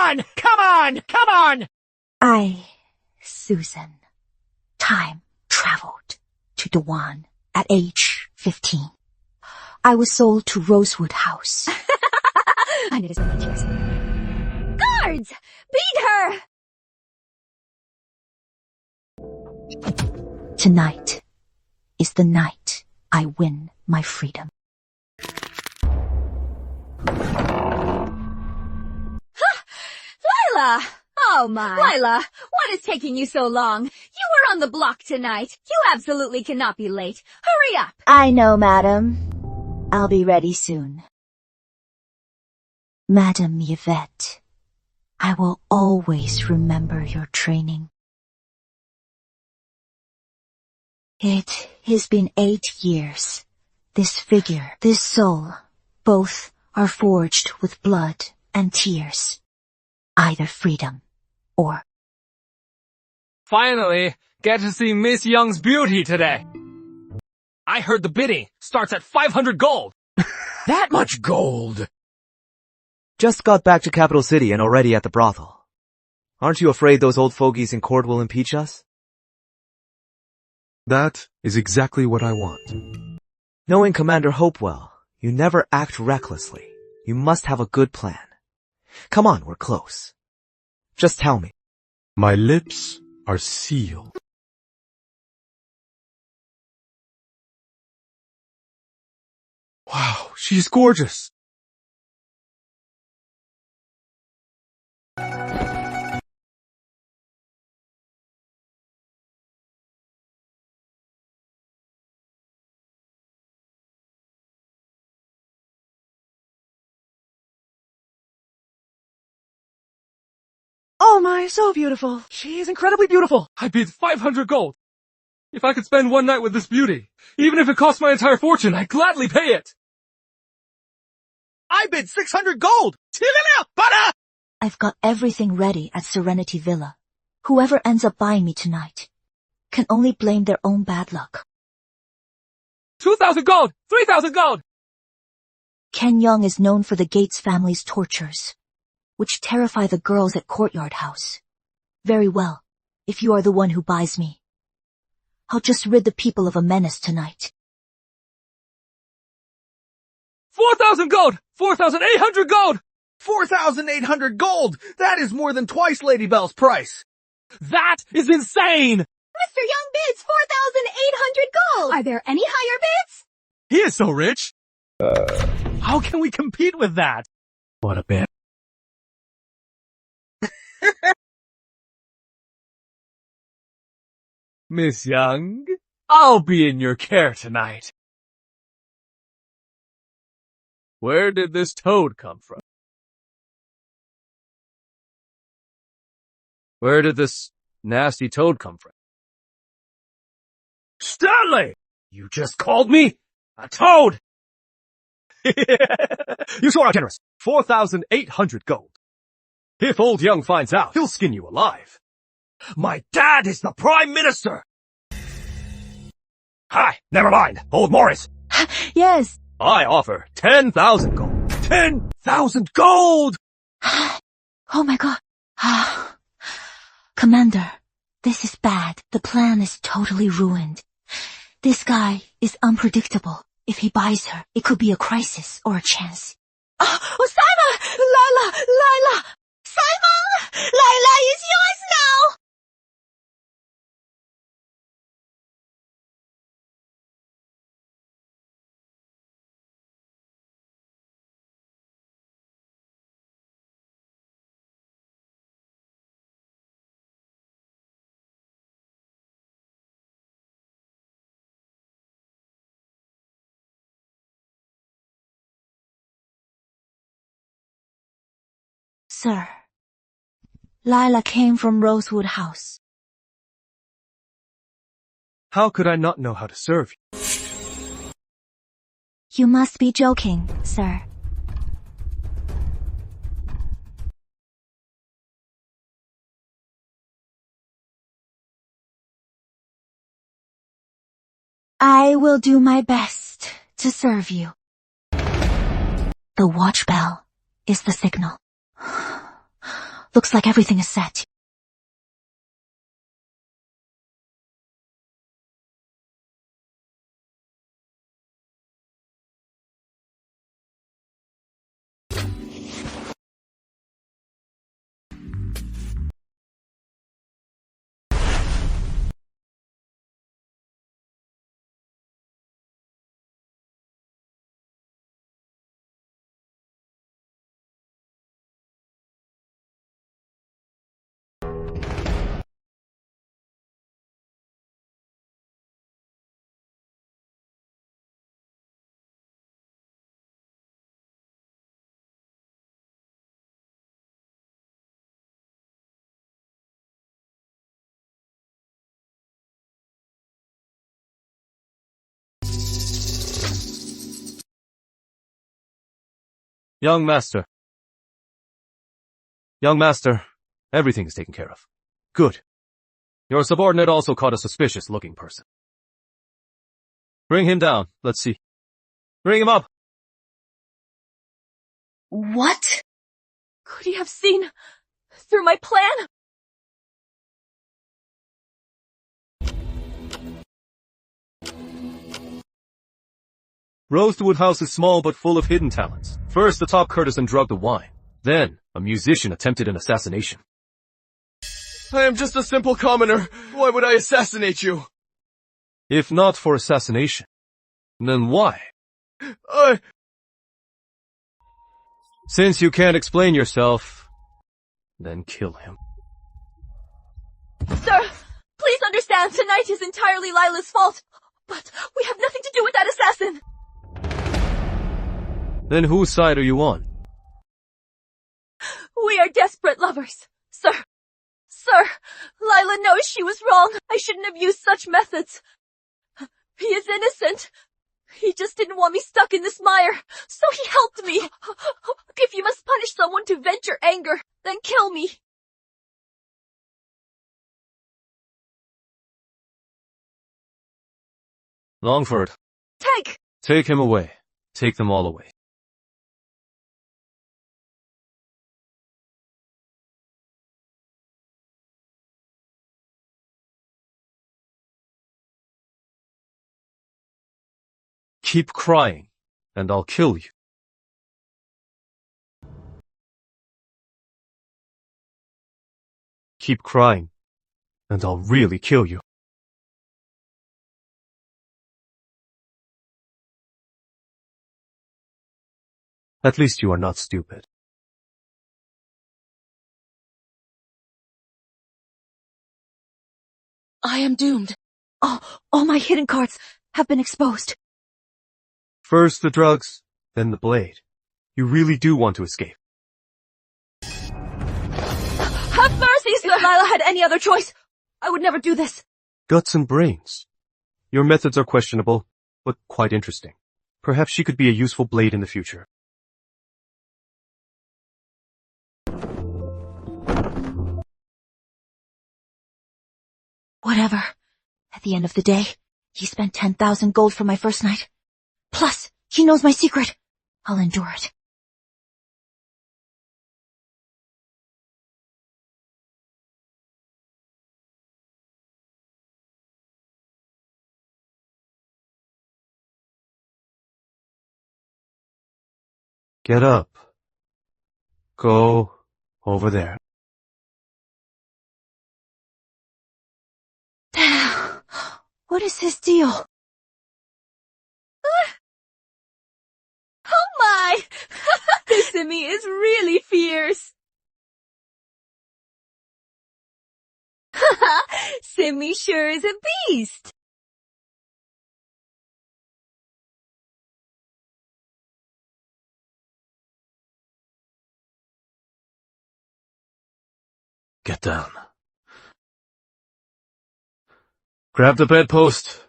on! Come on! Come on! I, Susan, time traveled to Dewan at age 15. I was sold to Rosewood House. Guards! Beat her! Tonight is the night I win my freedom. Lila! Oh my. Lila, what is taking you so long? You were on the block tonight. You absolutely cannot be late. Hurry up! I know, madam. I'll be ready soon. Madam Yvette, I will always remember your training. It has been 8 years. This figure, this soul, both are forged with blood and tears. Either freedom or... Finally, get to see Miss Young's beauty today. I heard the bidding starts at 500 gold. That much gold! Just got back to Capital City and already at the brothel. Aren't you afraid those old fogies in court will impeach us? That is exactly what I want. Knowing Commander Hopewell, you never act recklessly. You must have a good plan. Come on, we're close. Just tell me. My lips are sealed. Wow, she's gorgeous. Oh my, so beautiful. She is incredibly beautiful. I bid 500 gold. If I could spend one night with this beauty, even if it cost my entire fortune, I'd gladly pay it. I bid 600 gold. I've got everything ready at Serenity Villa. Whoever ends up buying me tonight can only blame their own bad luck. 2,000 gold. 3,000 gold. Ken Young is known for the Gates family's tortures, which terrify the girls at Courtyard House. Very well, if you are the one who buys me. I'll just rid the people of a menace tonight. 4,000 gold. 4,800 gold. 4,800 gold! That is more than twice Lady Belle's price. That is insane. Mr. Young bids 4,800 gold! Are there any higher bids? He is so rich. How can we compete with that? What a bid. Miss Young, I'll be in your care tonight. Where did this toad come from? Where did this nasty toad come from? Stanley! You just called me a toad! You sure are generous. 4,800 gold. If old Young finds out, he'll skin you alive. My dad is the Prime Minister! Hi, never mind, old Morris. Yes. I offer 10,000 gold. 10,000 gold! Oh my god. Commander, this is bad. The plan is totally ruined. This guy is unpredictable. If he buys her, it could be a crisis or a chance. Oh, Simon! Lila! Simon! Lila is yours now! Sir, Lila came from Rosewood House. How could I not know how to serve you? You must be joking, sir. I will do my best to serve you. The watch bell is the signal. Looks like everything is set. Young master. Young master, everything is taken care of. Good. Your subordinate also caught a suspicious-looking person. Bring him down. Let's see. Bring him up. What? Could he have seen through my plan? Rosewood House is small but full of hidden talents. First, the top courtesan drugged the wine. Then, a musician attempted an assassination. I am just a simple commoner. Why would I assassinate you? If not for assassination, then why? Since you can't explain yourself, then kill him. Sir, please understand, tonight is entirely Lila's fault. But we have nothing to do with that assassin. Then whose side are you on? We are desperate lovers. Sir, Lila knows she was wrong. I shouldn't have used such methods. He is innocent. He just didn't want me stuck in this mire, so he helped me. If you must punish someone to vent your anger, then kill me. Longford. Take him away. Take them all away. Keep crying, and I'll kill you. Keep crying, and I'll really kill you. At least you are not stupid. I am doomed. All my hidden cards have been exposed. First the drugs, then the blade. You really do want to escape. Have mercy, sir! If Lila had any other choice, I would never do this. Guts and brains. Your methods are questionable, but quite interesting. Perhaps she could be a useful blade in the future. Whatever. At the end of the day, he spent 10,000 gold for my first night. Plus, he knows my secret. I'll endure it. Get up. Go over there. What is his deal? Oh my! This Simi is really fierce. Simi sure is a beast. Get down. Grab the bedpost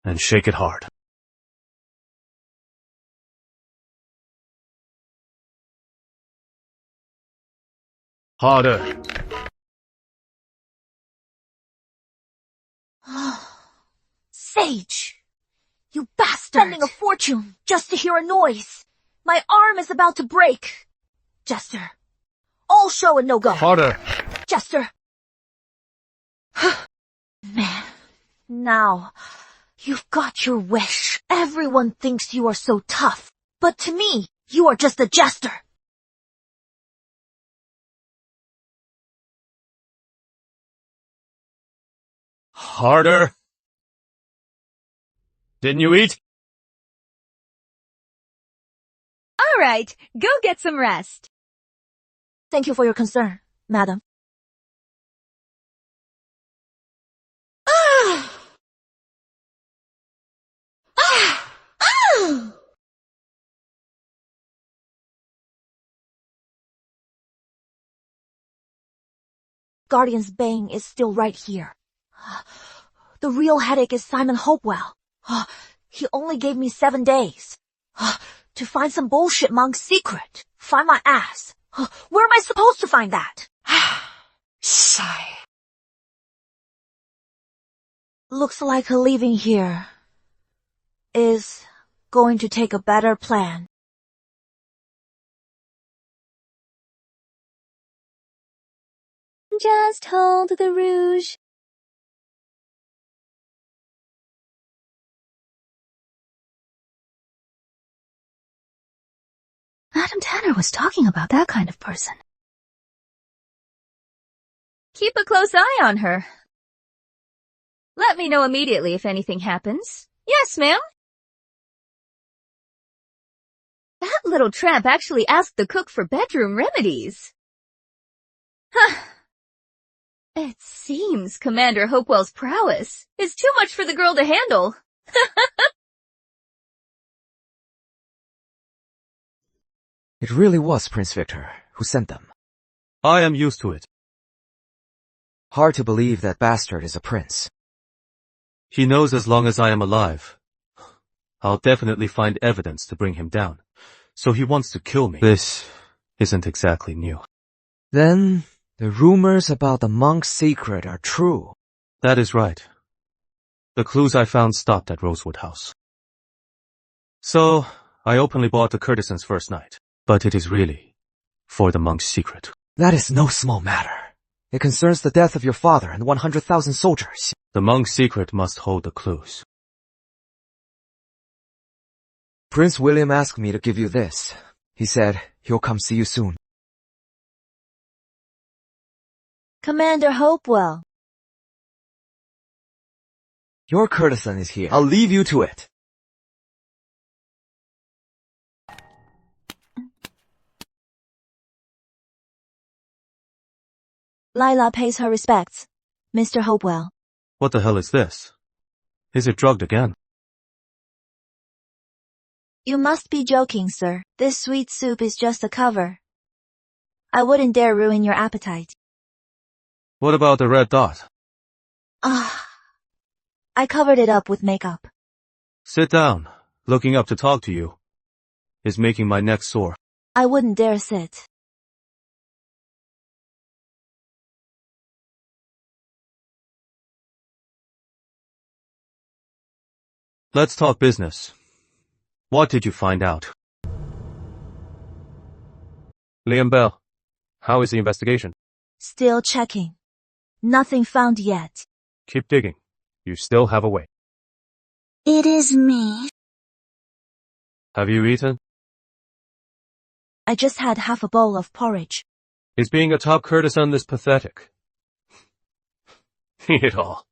and shake it hard. Harder. Sage! You bastard! Spending a fortune just to hear a noise. My arm is about to break. Jester, All show and no go. Harder. Jester. Man, now, you've got your wish. Everyone thinks you are so tough. But to me, you are just a jester. Harder. Didn't you eat? All right, go get some rest. Thank you for your concern, madam. Guardian's Bane is still right here. The real headache is Simon Hopewell. He only gave me 7 days. To find some bullshit monk's secret. Find my ass. Where am I supposed to find that? Sigh. Looks like leaving here is going to take a better plan. Just hold the rouge. Madam Tanner was talking about that kind of person. Keep a close eye on her. Let me know immediately if anything happens. Yes, ma'am. That little tramp actually asked the cook for bedroom remedies. Huh. It seems Commander Hopewell's prowess is too much for the girl to handle. It really was Prince Victor who sent them. I am used to it. Hard to believe that bastard is a prince. He knows as long as I am alive, I'll definitely find evidence to bring him down. So he wants to kill me. This isn't exactly new. Then, the rumors about the monk's secret are true. That is right. The clues I found stopped at Rosewood House. So, I openly bought the courtesan's first night. But it is really for the monk's secret. That is no small matter. It concerns the death of your father and 100,000 soldiers. The monk's secret must hold the clues. Prince William asked me to give you this. He said he'll come see you soon. Commander Hopewell. Your courtesan is here. I'll leave you to it. Lila pays her respects. Mr. Hopewell. What the hell is this? Is it drugged again? You must be joking, sir. This sweet soup is just a cover. I wouldn't dare ruin your appetite. What about the red dot? I covered it up with makeup. Sit down. Looking up to talk to you is making my neck sore. I wouldn't dare sit. Let's talk business. What did you find out? Liam Bell, how is the investigation? Still checking. Nothing found yet. Keep digging. You still have a way. It is me. Have you eaten? I just had half a bowl of porridge. Is being a top courtesan this pathetic? Eat it all.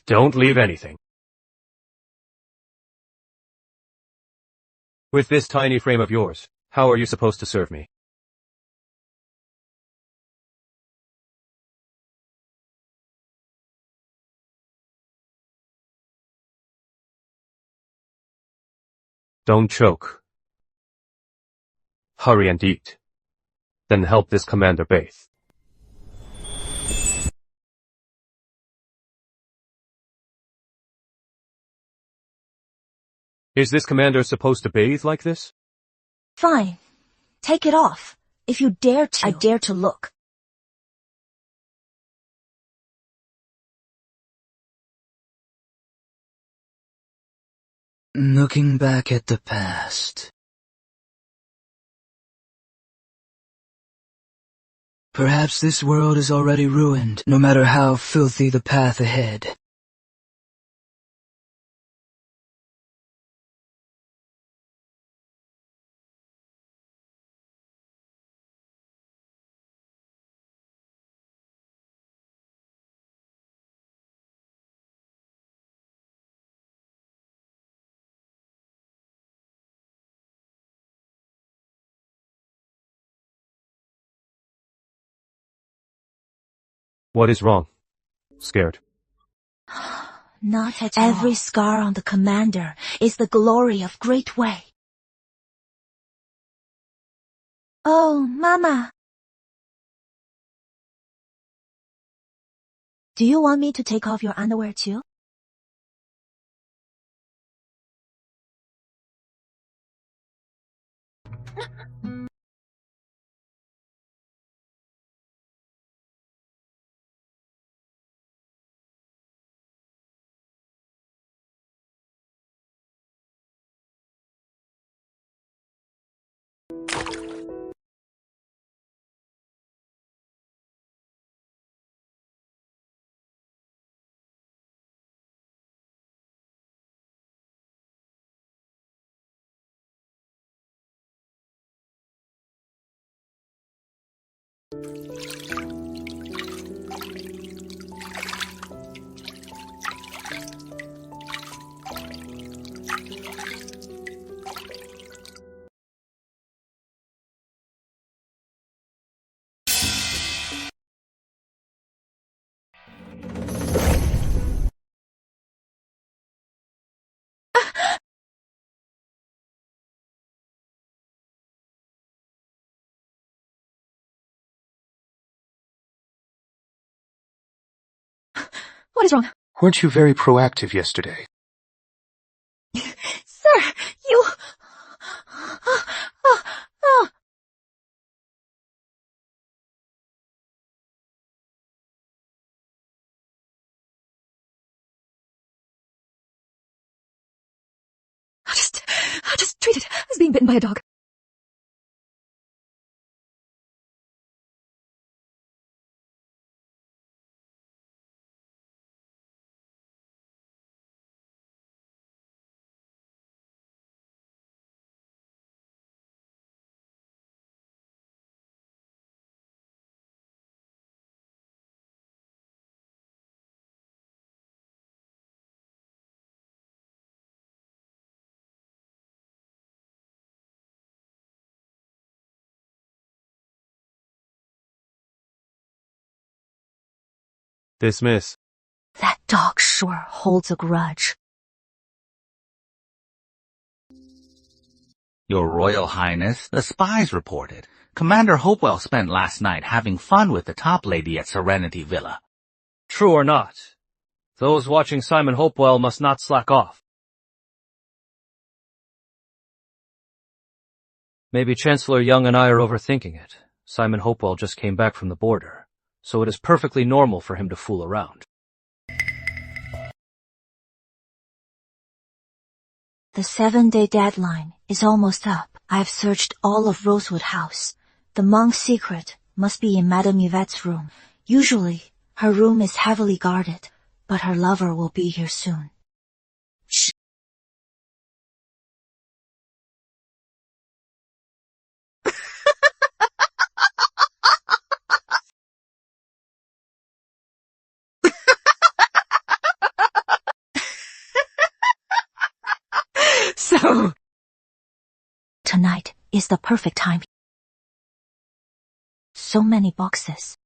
Don't leave anything. With this tiny frame of yours, how are you supposed to serve me? Don't choke. Hurry and eat. Then help this commander bathe. Is this commander supposed to bathe like this? Fine. Take it off. If you dare to, I dare to look. Looking back at the past, Perhaps this world is already ruined, no matter how filthy the path ahead. What is wrong? Scared. Not at all. Every scar on the commander is the glory of Great Way. Oh, Mama. Do you want me to take off your underwear too? What is wrong? Weren't you very proactive yesterday? Sir, you... I just treated as being bitten by a dog. Dismiss. That dog sure holds a grudge. Your Royal Highness, the spies reported. Commander Hopewell spent last night having fun with the top lady at Serenity Villa. True or not, those watching Simon Hopewell must not slack off. Maybe Chancellor Young and I are overthinking it. Simon Hopewell just came back from the border, so it is perfectly normal for him to fool around. The 7-day deadline is almost up. I've searched all of Rosewood House. The monk's secret must be in Madame Yvette's room. Usually, her room is heavily guarded, but her lover will be here soon. Shh. So... Tonight is the perfect time. So many boxes.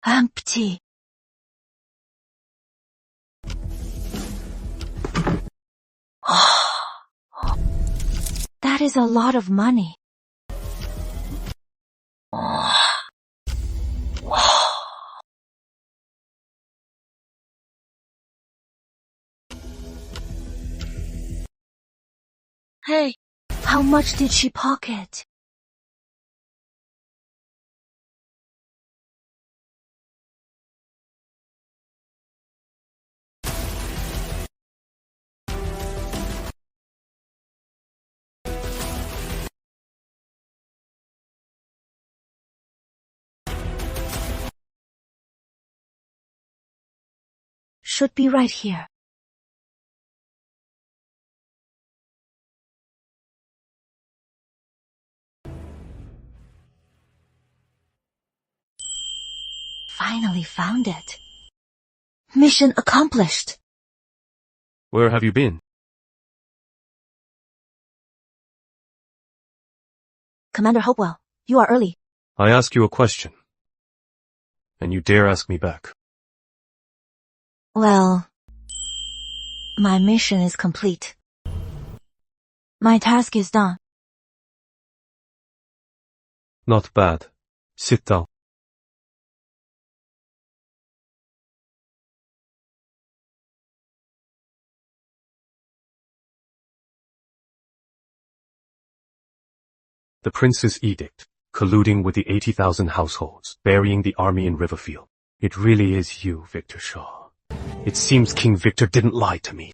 Empty. That is a lot of money. Hey, how much did she pocket? should be right here. Finally found it. Mission accomplished. Where have you been? Commander Hopewell, you are early. I ask you a question, and you dare ask me back. Well, my mission is complete. My task is done. Not bad. Sit down. The prince's edict, colluding with the 80,000 households, burying the army in Riverfield. It really is you, Victor Shaw. It seems King Victor didn't lie to me.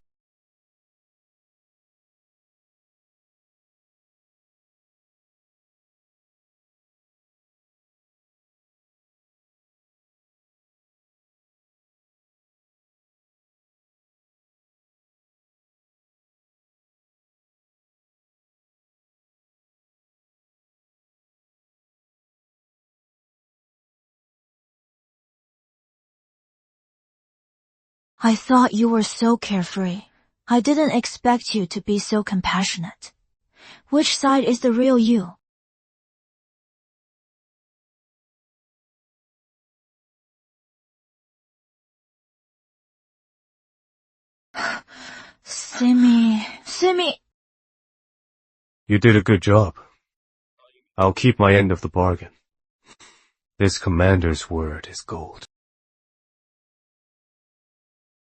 I thought you were so carefree. I didn't expect you to be so compassionate. Which side is the real you? Simi. You did a good job. I'll keep my end of the bargain. This commander's word is gold.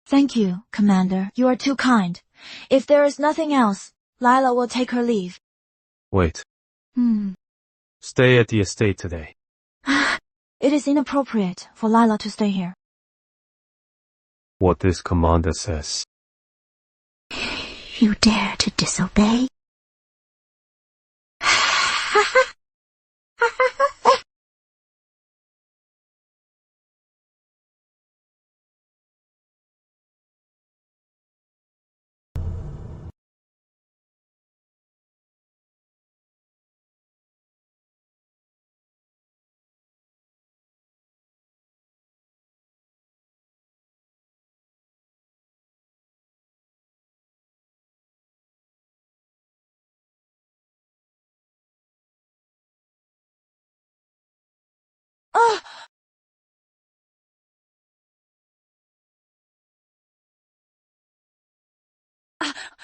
Thank you, Commander. You are too kind. If there is nothing else, Lila will take her leave. Wait. Stay at the estate today. It is inappropriate for Lila to stay here. What this commander says. You dare to disobey?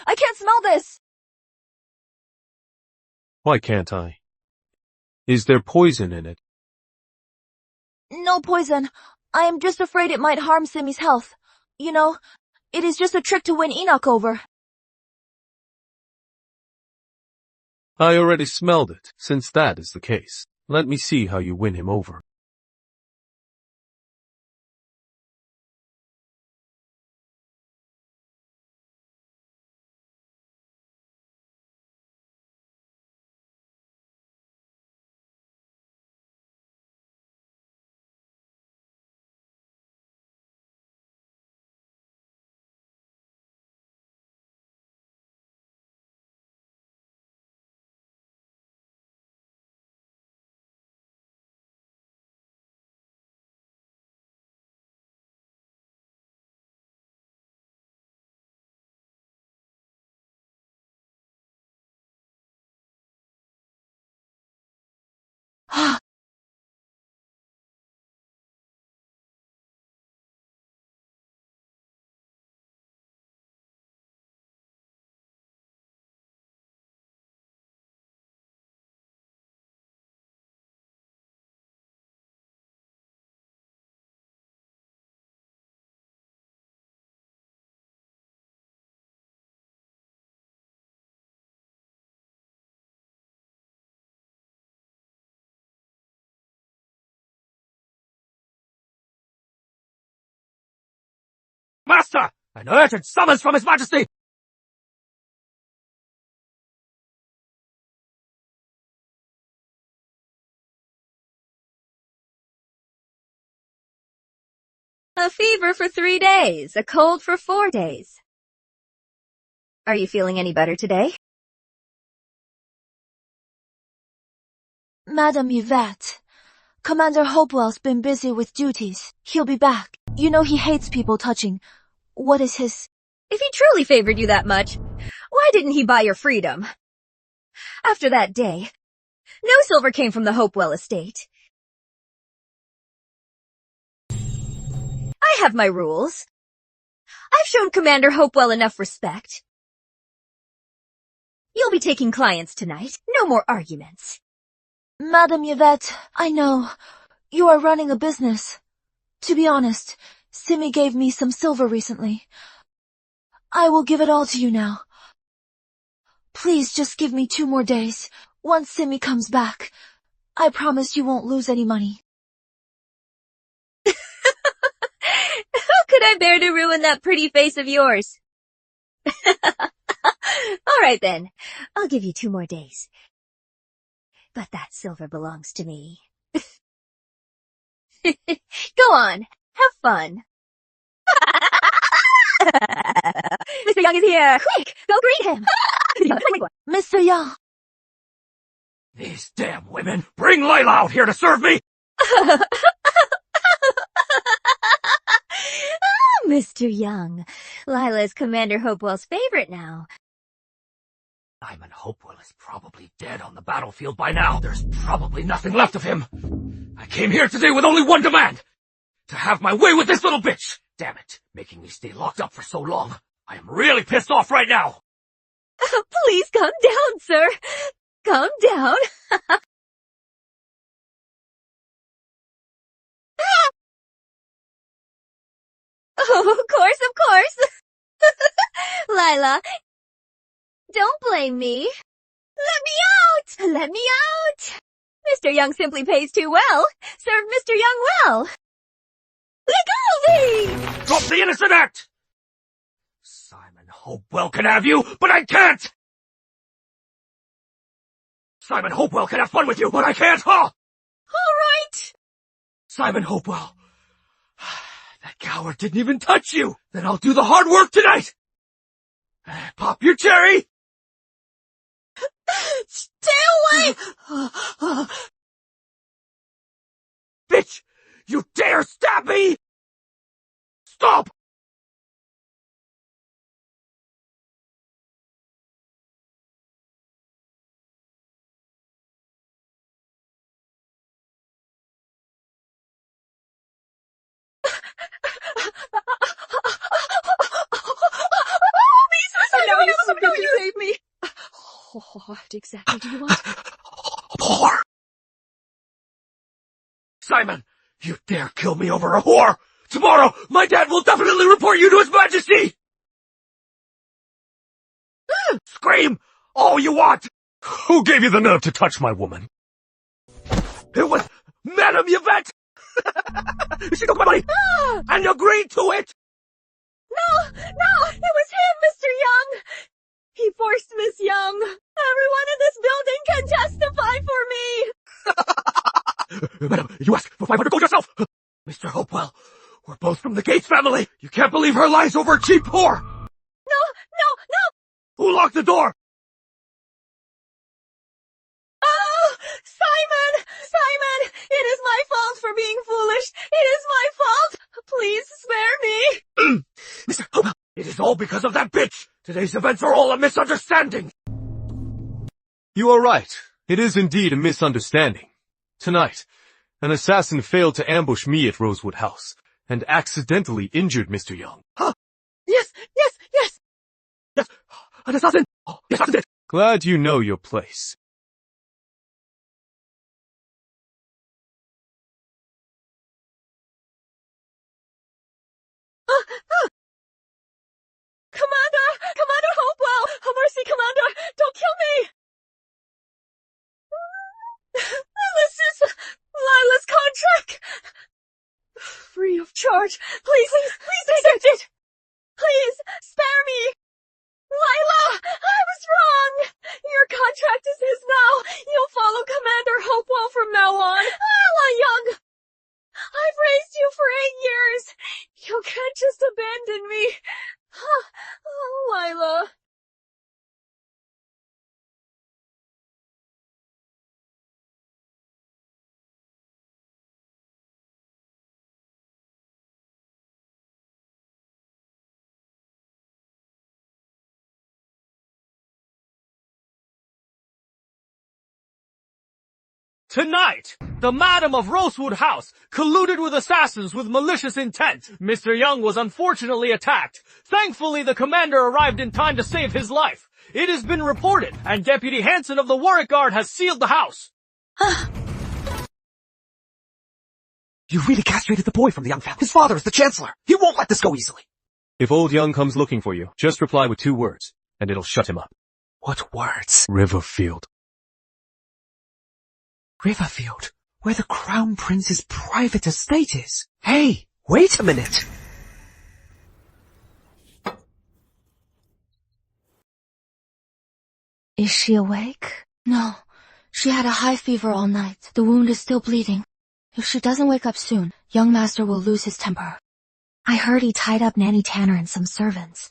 I can't smell this! Why can't I? Is there poison in it? No poison. I am just afraid it might harm Simi's health. You know, it is just a trick to win Enoch over. I already smelled it. Since that is the case, let me see how you win him over. Master! An urgent summons from His Majesty! A fever for 3 days, a cold for 4 days. Are you feeling any better today? Madam Yvette, Commander Hopewell's been busy with duties. He'll be back. You know he hates people touching. What is his... If he truly favored you that much, why didn't he buy your freedom? After that day, no silver came from the Hopewell estate. I have my rules. I've shown Commander Hopewell enough respect. You'll be taking clients tonight. No more arguments. Madam Yvette, I know. You are running a business. To be honest, Simi gave me some silver recently. I will give it all to you now. Please just give me 2 more days. Once Simi comes back, I promise you won't lose any money. How could I bear to ruin that pretty face of yours? All right then, I'll give you 2 more days. But that silver belongs to me. Go on, have fun. Mr. Young is here! Quick, go greet him! Mr. Young! These damn women! Bring Layla out here to serve me! Mr. Young, Lila is Commander Hopewell's favorite now. Simon Hopewell is probably dead on the battlefield by now. There's probably nothing left of him. I came here today with only one demand. To have my way with this little bitch. Damn it, making me stay locked up for so long. I am really pissed off right now. Please calm down, sir. Calm down. Oh, of course. Lila, don't blame me. Let me out. Mr. Young simply pays too well. Serve Mr. Young well. Let go of me! Drop the innocent act! Simon Hopewell can have you, but I can't! Simon Hopewell can have fun with you, but I can't, huh? All right. Simon Hopewell. That coward didn't even touch you. Then I'll do the hard work tonight. Pop your cherry. Stay away! Bitch, you dare stab me? Stop! You save me. What exactly do you want? A whore! Simon, you dare kill me over a whore! Tomorrow, my dad will definitely report you to His Majesty! Scream all you want! Who gave you the nerve to touch my woman? It was Madame Yvette! She took my money! And agreed to it! No, it was him, Mr. Young. He forced Miss Young. Everyone in this building can testify for me. Madam, you asked for 500 gold yourself! Mr. Hopewell, we're both from the Gates family. You can't believe her lies over a cheap whore! No! Who locked the door? Oh, Simon! It is my fault for being foolish. It is my fault. Please spare me. Mr. Hopewell, it is all because of that bitch! Today's events are all a misunderstanding! You are right. It is indeed a misunderstanding. Tonight, an assassin failed to ambush me at Rosewood House, and accidentally injured Mr. Young. Huh? Yes! An assassin! Oh, the assassin did! Glad you know your place. Commander Hopewell! Oh, mercy, Commander! Don't kill me! This is Lila's contract! Free of charge. Please accept it! Please, spare me! Lila, I was wrong! Your contract is his now. You'll follow Commander Hopewell from now on. Lila Young! I've raised you for 8 years. Tonight, the Madam of Rosewood House colluded with assassins with malicious intent. Mr. Young was unfortunately attacked. Thankfully, the commander arrived in time to save his life. It has been reported, and Deputy Hanson of the Warwick Guard has sealed the house. You really castrated the boy from the young family. His father is the Chancellor. He won't let this go easily. If old Young comes looking for you, just reply with 2 words, and it'll shut him up. What words? Riverfield. Riverfield, where the Crown Prince's private estate is. Hey, wait a minute. Is she awake? No. She had a high fever all night. The wound is still bleeding. If she doesn't wake up soon, young master will lose his temper. I heard he tied up Nanny Tanner and some servants,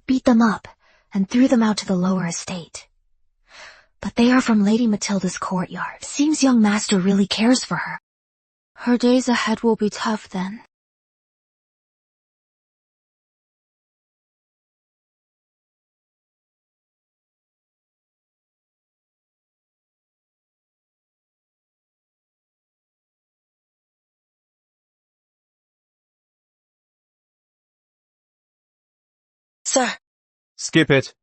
beat them up, and threw them out to the lower estate. But they are from Lady Matilda's courtyard. Seems young master really cares for her. Her days ahead will be tough then. Sir. Skip it.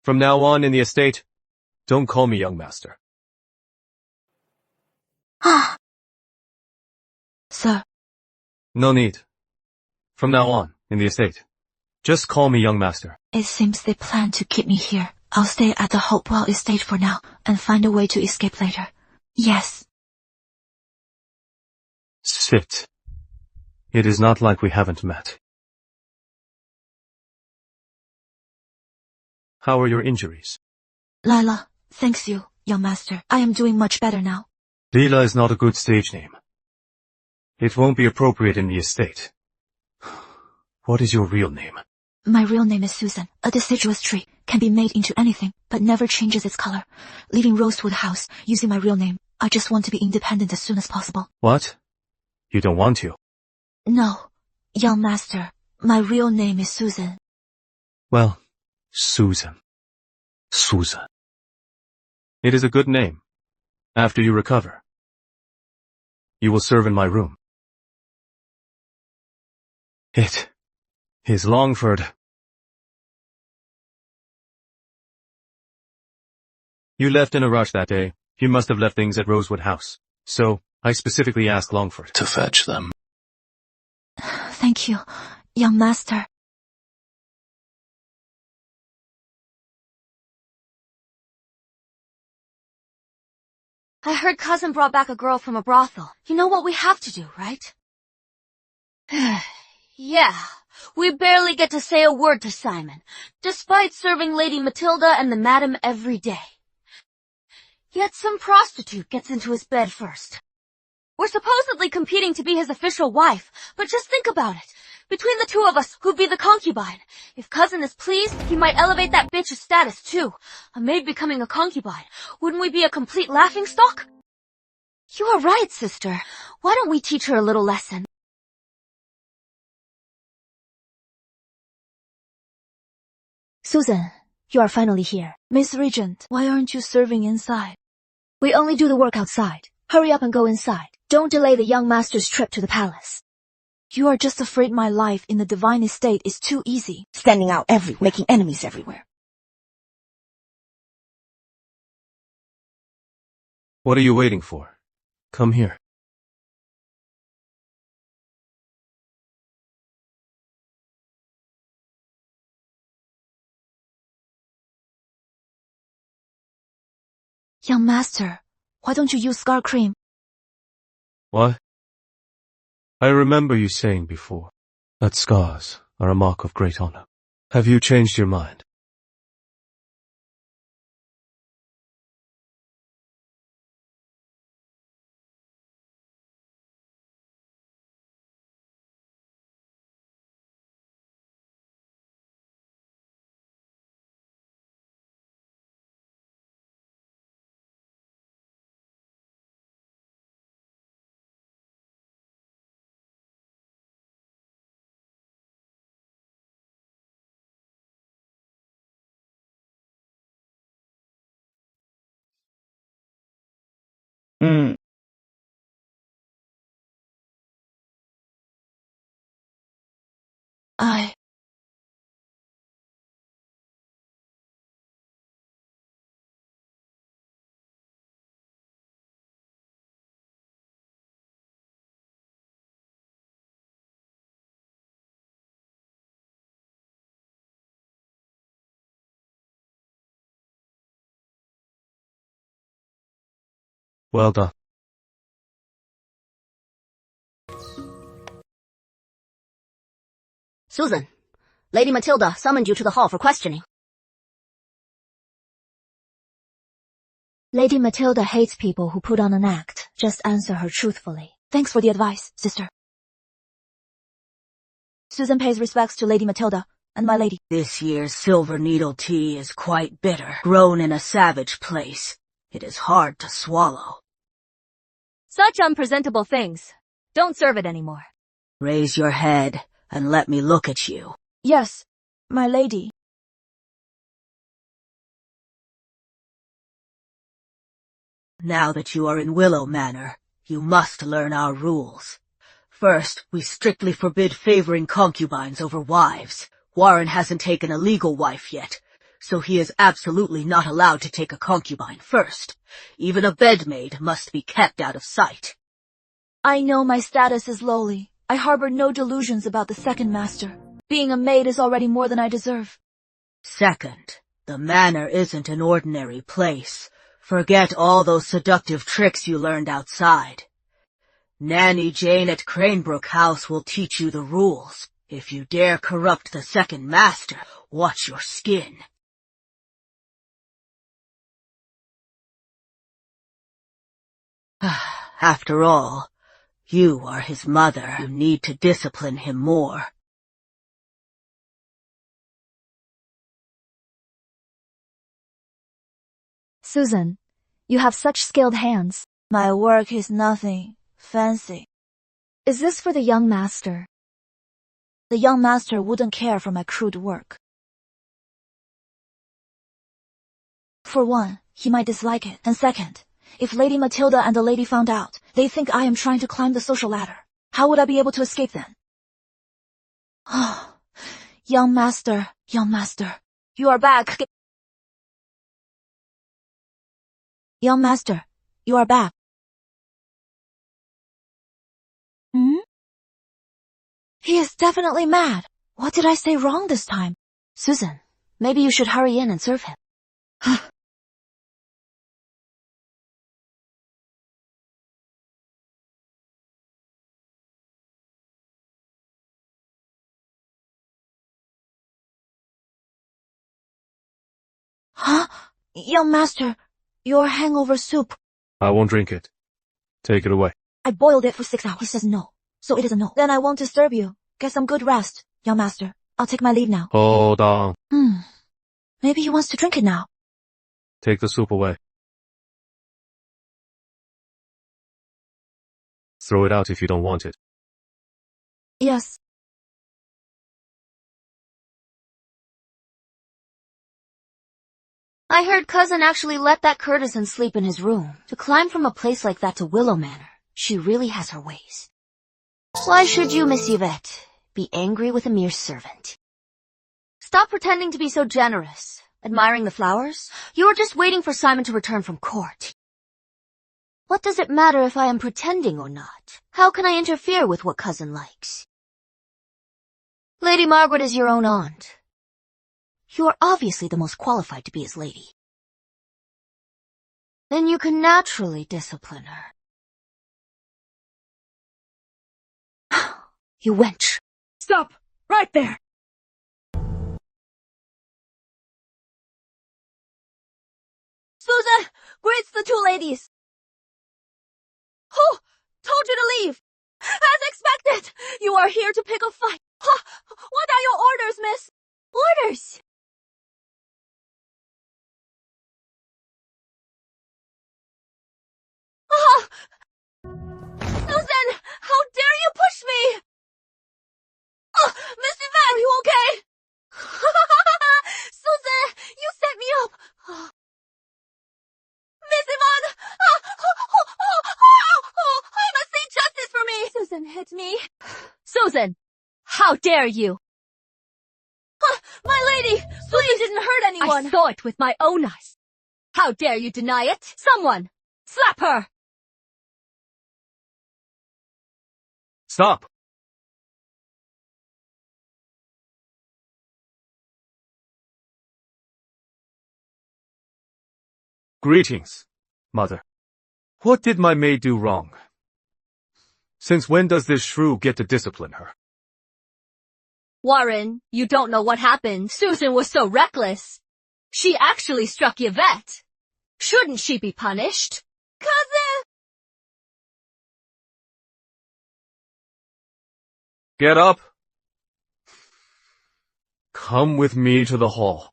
From now on in the estate, don't call me young master. Sir. No need. From now on in the estate, just call me young master. It seems they plan to keep me here. I'll stay at the Hopewell estate for now and find a way to escape later. Yes. Sit. It is not like we haven't met. How are your injuries? Lila, thanks you, young master. I am doing much better now. Leela is not a good stage name. It won't be appropriate in the estate. What is your real name? My real name is Susan. A deciduous tree can be made into anything, but never changes its color. Leaving Rosewood House, using my real name, I just want to be independent as soon as possible. What? You don't want to? No, young master. My real name is Susan. Well, Susan. Susan. It is a good name. After you recover, you will serve in my room. It is Longford. You left in a rush that day. You must have left things at Rosewood House. So, I specifically asked Longford to fetch them. Thank you, young master. I heard cousin brought back a girl from a brothel. You know what we have to do, right? Yeah, we barely get to say a word to Simon, despite serving Lady Matilda and the madam every day. Yet some prostitute gets into his bed first. We're supposedly competing to be his official wife, but just think about it. Between the two of us, who'd be the concubine? If cousin is pleased, he might elevate that bitch's status too. A maid becoming a concubine. Wouldn't we be a complete laughingstock? You are right, sister. Why don't we teach her a little lesson? Susan, you are finally here. Miss Regent, why aren't you serving inside? We only do the work outside. Hurry up and go inside. Don't delay the young master's trip to the palace. You are just afraid my life in the divine estate is too easy. Standing out everywhere, making enemies everywhere. What are you waiting for? Come here. Young master, why don't you use scar cream? What? I remember you saying before that scars are a mark of great honor. Have you changed your mind? Well done. Susan, Lady Matilda summoned you to the hall for questioning. Lady Matilda hates people who put on an act. Just answer her truthfully. Thanks for the advice, sister. Susan pays respects to Lady Matilda and my lady. This year's silver needle tea is quite bitter, grown in a savage place. It is hard to swallow. Such unpresentable things. Don't serve it anymore. Raise your head and let me look at you. Yes, my lady. Now that you are in Willow Manor, you must learn our rules. First, we strictly forbid favoring concubines over wives. Warren hasn't taken a legal wife yet, so he is absolutely not allowed to take a concubine first. Even a bedmaid must be kept out of sight. I know my status is lowly. I harbor no delusions about the second master. Being a maid is already more than I deserve. Second, the manor isn't an ordinary place. Forget all those seductive tricks you learned outside. Nanny Jane at Cranebrook House will teach you the rules. If you dare corrupt the second master, watch your skin. After all, you are his mother. You need to discipline him more. Susan, you have such skilled hands. My work is nothing fancy. Is this for the young master? The young master wouldn't care for my crude work. For one, he might dislike it. And second, if Lady Matilda and the lady found out, they think I am trying to climb the social ladder. How would I be able to escape then? Young master, you are back. Young master, you are back. He is definitely mad. What did I say wrong this time? Susan, maybe you should hurry in and serve him. Huh? Young master, your hangover soup. I won't drink it. Take it away. I boiled it for 6 hours. He says no, so it is a no. Then I won't disturb you. Get some good rest, young master. I'll take my leave now. Hold on. Maybe he wants to drink it now. Take the soup away. Throw it out if you don't want it. Yes. I heard cousin actually let that courtesan sleep in his room. To climb from a place like that to Willow Manor, she really has her ways. Why should you, Miss Yvette, be angry with a mere servant? Stop pretending to be so generous. Admiring the flowers? You are just waiting for Simon to return from court. What does it matter if I am pretending or not? How can I interfere with what cousin likes? Lady Margaret is your own aunt. You are obviously the most qualified to be his lady. Then you can naturally discipline her. You wench. Stop! Right there! Susan, greets the two ladies. Who told you to leave? As expected, you are here to pick a fight. What are your orders, miss? Orders? Susan, how dare you push me? Miss Yvette, are you okay? Susan, you set me up. Miss Yvonne! How dare you? My lady! Susan didn't hurt anyone! I saw it with my own eyes. How dare you deny it? Someone! Slap her! Stop! Greetings, Mother. What did my maid do wrong? Since when does this shrew get to discipline her? Warren, you don't know what happened. Susan was so reckless. She actually struck Yvette. Shouldn't she be punished? Cousin! Get up. Come with me to the hall.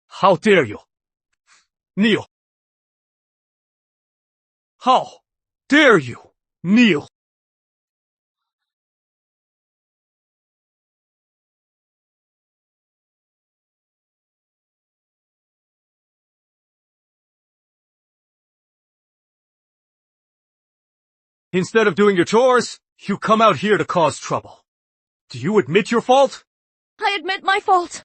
How dare you? Kneel. How dare you? Kneel. Instead of doing your chores, you come out here to cause trouble. Do you admit your fault? I admit my fault.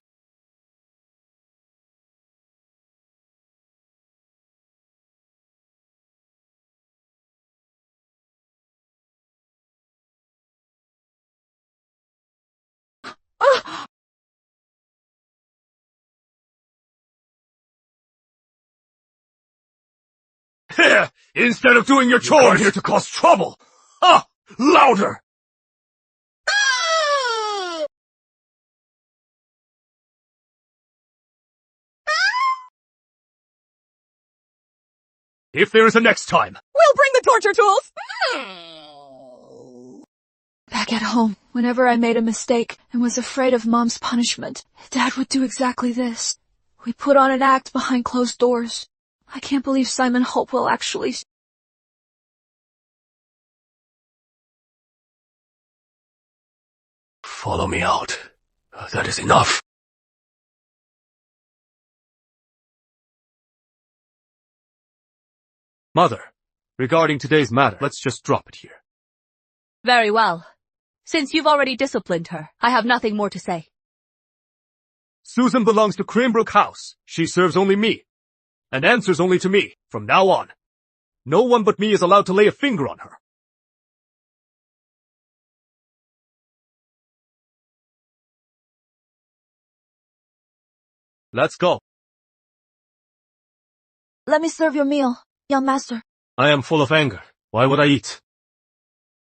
Instead of doing your chores, you're here to cause trouble. Ah! Louder! If there is a next time, We'll bring the torture tools! Back at home, whenever I made a mistake and was afraid of Mom's punishment, Dad would do exactly this. We put on an act behind closed doors. I can't believe Simon Hopewell actually... follow me out. That is enough. Mother, regarding today's matter, let's just drop it here. Very well. Since you've already disciplined her, I have nothing more to say. Susan belongs to Cranbrook House. She serves only me, and answers only to me, from now on. No one but me is allowed to lay a finger on her. Let's go. Let me serve your meal, young master. I am full of anger. Why would I eat?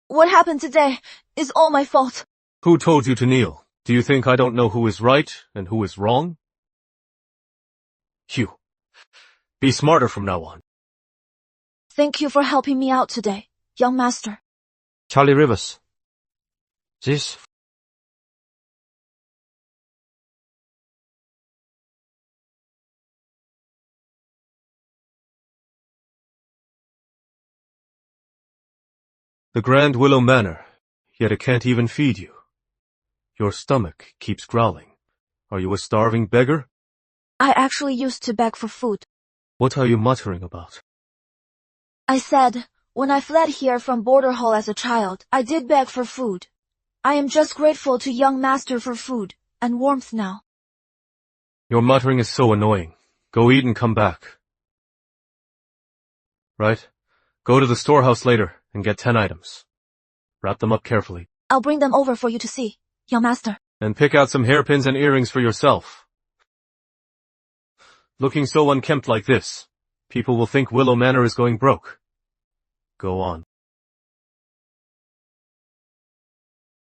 What happened today is all my fault. Who told you to kneel? Do you think I don't know who is right and who is wrong? Hugh, be smarter from now on. Thank you for helping me out today, young master. Charlie Rivers. This... The Grand Willow Manor, yet it can't even feed you. Your stomach keeps growling. Are you a starving beggar? I actually used to beg for food. What are you muttering about? I said, when I fled here from Border Hall as a child, I did beg for food. I am just grateful to young master for food and warmth now. Your muttering is so annoying. Go eat and come back. Right? Go to the storehouse later and get 10 items. Wrap them up carefully. I'll bring them over for you to see, young master. And pick out some hairpins and earrings for yourself. Looking so unkempt like this, people will think Willow Manor is going broke. Go on.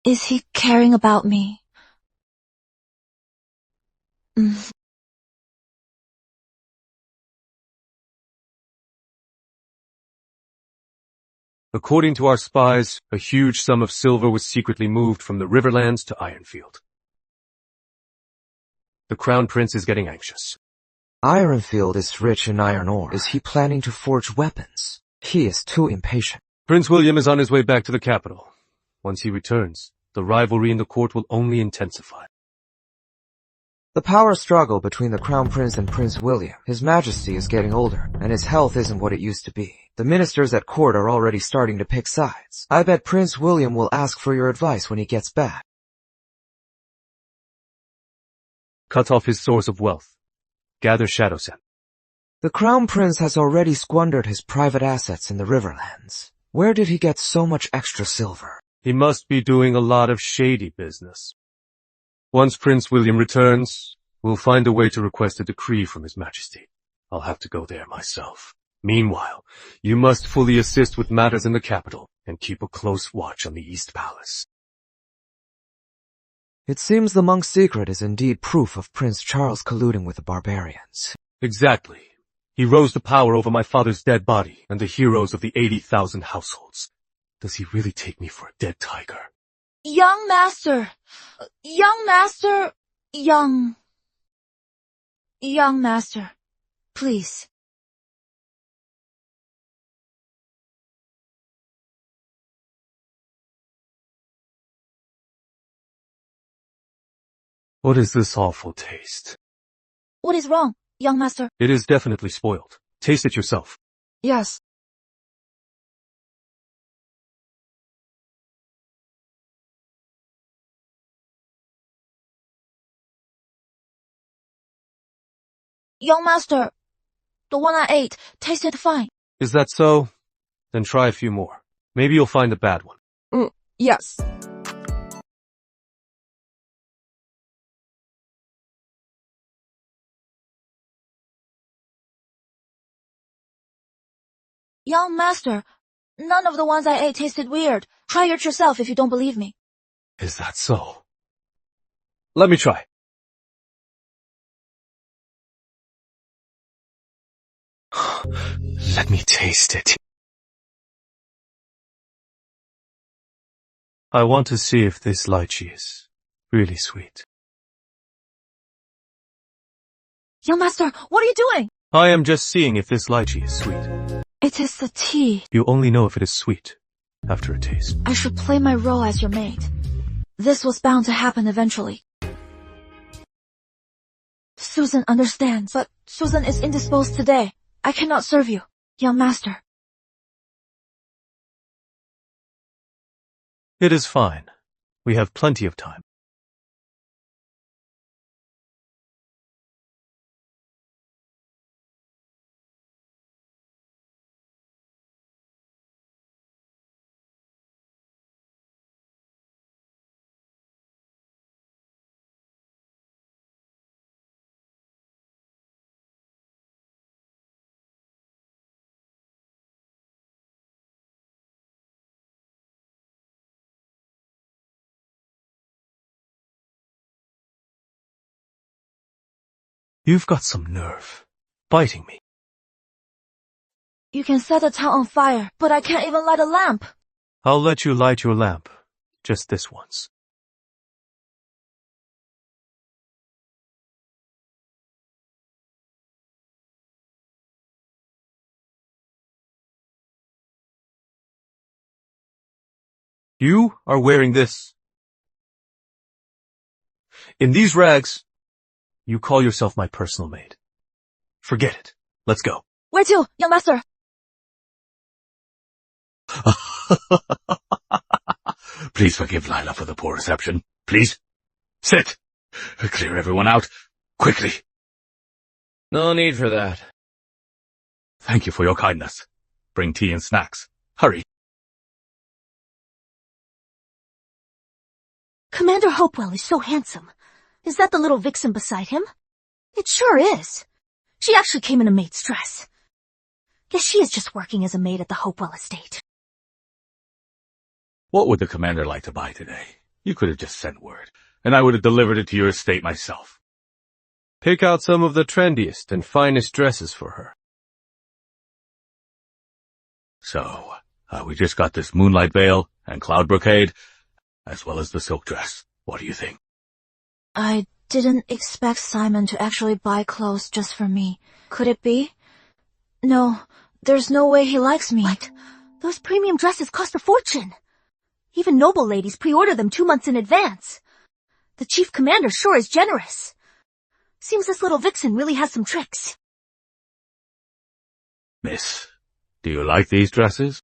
Is he caring about me? According to our spies, a huge sum of silver was secretly moved from the Riverlands to Ironfield. The Crown Prince is getting anxious. Ironfield is rich in iron ore. Is he planning to forge weapons? He is too impatient. Prince William is on his way back to the capital. Once he returns, the rivalry in the court will only intensify. The power struggle between the Crown Prince and Prince William. His Majesty is getting older, and his health isn't what it used to be. The ministers at court are already starting to pick sides. I bet Prince William will ask for your advice when he gets back. Cut off his source of wealth. Gather shadow sand. The Crown Prince has already squandered his private assets in the Riverlands. Where did he get so much extra silver? He must be doing a lot of shady business. Once Prince William returns, we'll find a way to request a decree from His Majesty. I'll have to go there myself. Meanwhile, you must fully assist with matters in the capital and keep a close watch on the East Palace. It seems the monk's secret is indeed proof of Prince Charles colluding with the barbarians. Exactly. He rose to power over my father's dead body and the heroes of the 80,000 households. Does he really take me for a dead tiger? Young master, Please. What is this awful taste? What is wrong, young master? It is definitely spoiled. Taste it yourself. yes. Young master, the one I ate tasted fine. Is that so? Then try a few more. Maybe you'll find a bad one. Yes. Young master, none of the ones I ate tasted weird. Try it yourself if you don't believe me. Is that so? Let me try. Let me taste it. I want to see if this lychee is really sweet. Young master, what are you doing? I am just seeing if this lychee is sweet. It is the tea. You only know if it is sweet after a taste. I should play my role as your maid. This was bound to happen eventually. Susan understands, but Susan is indisposed today. I cannot serve you, young master. It is fine. We have plenty of time. You've got some nerve, biting me. You can set the town on fire, but I can't even light a lamp. I'll let you light your lamp, just this once. You are wearing this. In these rags, you call yourself my personal maid. Forget it. Let's go. Where to, young master? Please forgive Lila for the poor reception. Please. Sit. Clear everyone out. Quickly. No need for that. Thank you for your kindness. Bring tea and snacks. Hurry. Commander Hopewell is so handsome. Is that the little vixen beside him? It sure is. She actually came in a maid's dress. Guess she is just working as a maid at the Hopewell estate. What would the commander like to buy today? You could have just sent word, and I would have delivered it to your estate myself. Pick out some of the trendiest and finest dresses for her. So, we just got this moonlight veil and cloud brocade, as well as the silk dress. What do you think? I didn't expect Simon to actually buy clothes just for me. Could it be? No, there's no way he likes me. What? Those premium dresses cost a fortune. Even noble ladies pre-order them 2 months in advance. The chief commander sure is generous. Seems this little vixen really has some tricks. Miss, do you like these dresses?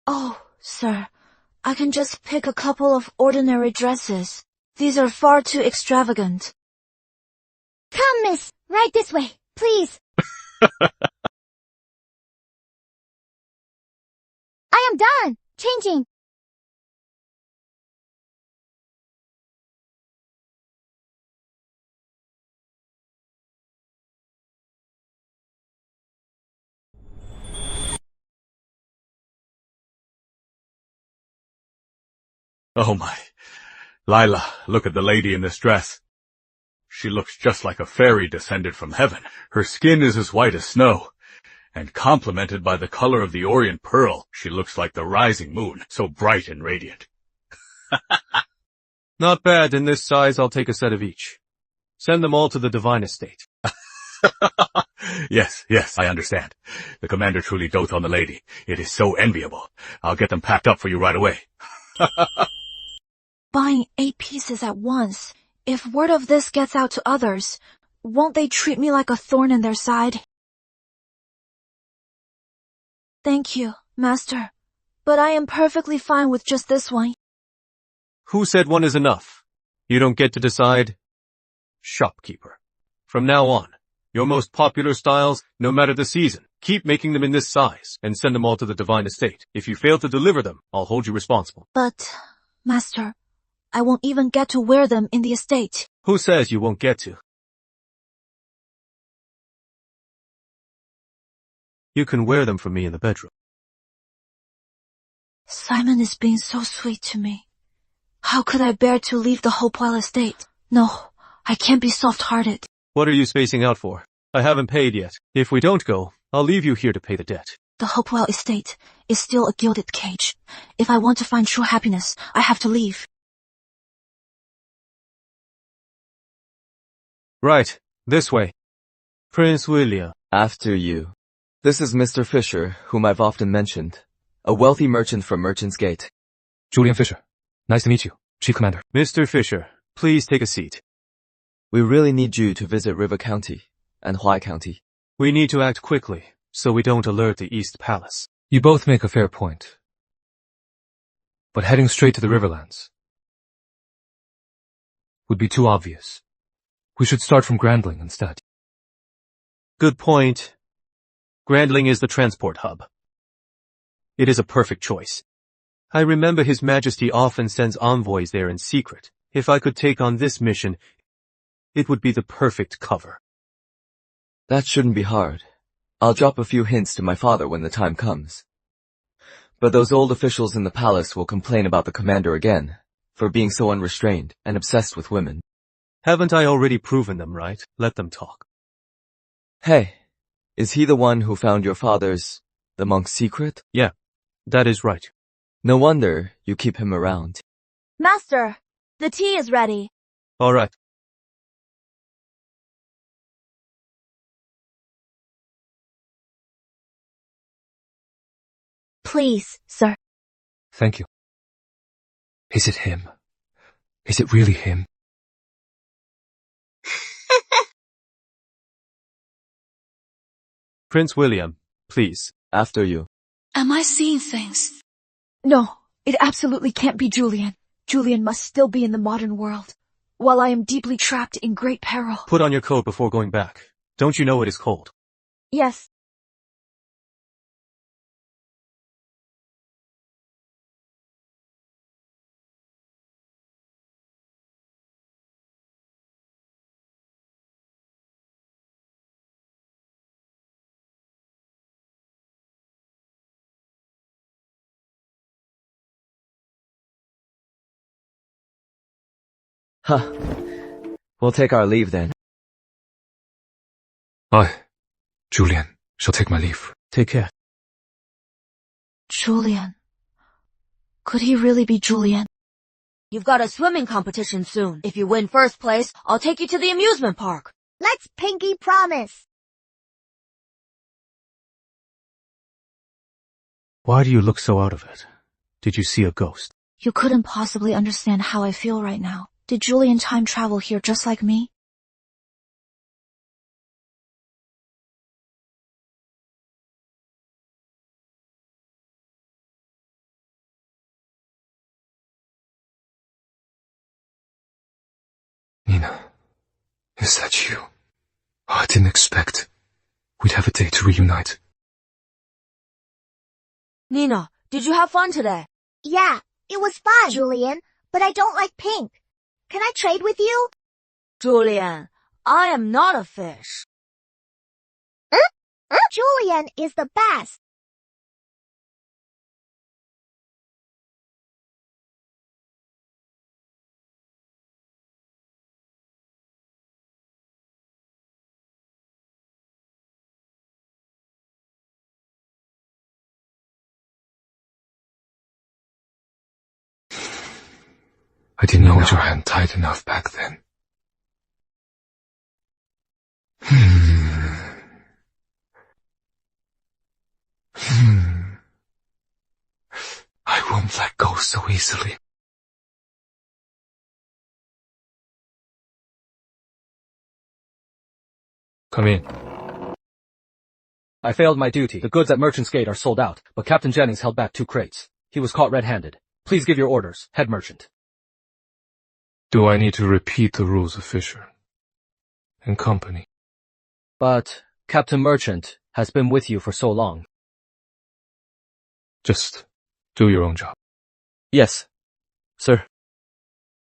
Oh, sir, I can just pick a couple of ordinary dresses. These are far too extravagant. Come, miss, right this way, please. I am done changing. Oh my. Lila, look at the lady in this dress. She looks just like a fairy descended from heaven. Her skin is as white as snow, and complemented by the color of the Orient Pearl, she looks like the rising moon, so bright and radiant. Not bad. In this size, I'll take a set of each. Send them all to the Divine Estate. Yes, I understand. The commander truly dotes on the lady. It is so enviable. I'll get them packed up for you right away. Buying 8 pieces at once. If word of this gets out to others, won't they treat me like a thorn in their side? Thank you, Master, but I am perfectly fine with just this one. Who said one is enough? You don't get to decide? Shopkeeper. From now on, your most popular styles, no matter the season, keep making them in this size and send them all to the Divine Estate. If you fail to deliver them, I'll hold you responsible. But, Master, I won't even get to wear them in the estate. Who says you won't get to? You can wear them for me in the bedroom. Simon is being so sweet to me. How could I bear to leave the Hopewell estate? No, I can't be soft-hearted. What are you spacing out for? I haven't paid yet. If we don't go, I'll leave you here to pay the debt. The Hopewell estate is still a gilded cage. If I want to find true happiness, I have to leave. Right, this way. Prince William. After you. This is Mr. Fisher, whom I've often mentioned. A wealthy merchant from Merchant's Gate. Julian Fisher. Nice to meet you, Chief Commander. Mr. Fisher, please take a seat. We really need you to visit River County and Huai County. We need to act quickly, so we don't alert the East Palace. You both make a fair point. But heading straight to the Riverlands would be too obvious. We should start from Grandling instead. Good point. Grandling is the transport hub. It is a perfect choice. I remember His Majesty often sends envoys there in secret. If I could take on this mission, it would be the perfect cover. That shouldn't be hard. I'll drop a few hints to my father when the time comes. But those old officials in the palace will complain about the commander again, for being so unrestrained and obsessed with women. Haven't I already proven them right? Let them talk. Hey, is he the one who found your father's, the monk's secret? Yeah, that is right. No wonder you keep him around. Master, the tea is ready. All right. Please, sir. Thank you. Is it him? Is it really him? Prince William, please. After you. Am I seeing things? No, it absolutely can't be Julian. Julian must still be in the modern world, while I am deeply trapped in great peril. Put on your coat before going back. Don't you know it is cold? Yes. Huh. We'll take our leave then. I, Julian, shall take my leave. Take care. Julian. Could he really be Julian? You've got a swimming competition soon. If you win first place, I'll take you to the amusement park. Let's pinky promise. Why do you look so out of it? Did you see a ghost? You couldn't possibly understand how I feel right now. Did Julian time travel here just like me? Nina, is that you? Oh, I didn't expect we'd have a day to reunite. Nina, did you have fun today? Yeah, it was fun, Julian, but I don't like pink. Can I trade with you? Julian, I am not a fish. Julian is the best. I didn't hold your hand tight enough back then. I won't let go so easily. Come in. I failed my duty. The goods at Merchant's Gate are sold out, but Captain Jennings held back 2 crates. He was caught red-handed. Please give your orders, head merchant. Do I need to repeat the rules of Fisher and Company? But Captain Merchant has been with you for so long. Just do your own job. Yes, sir.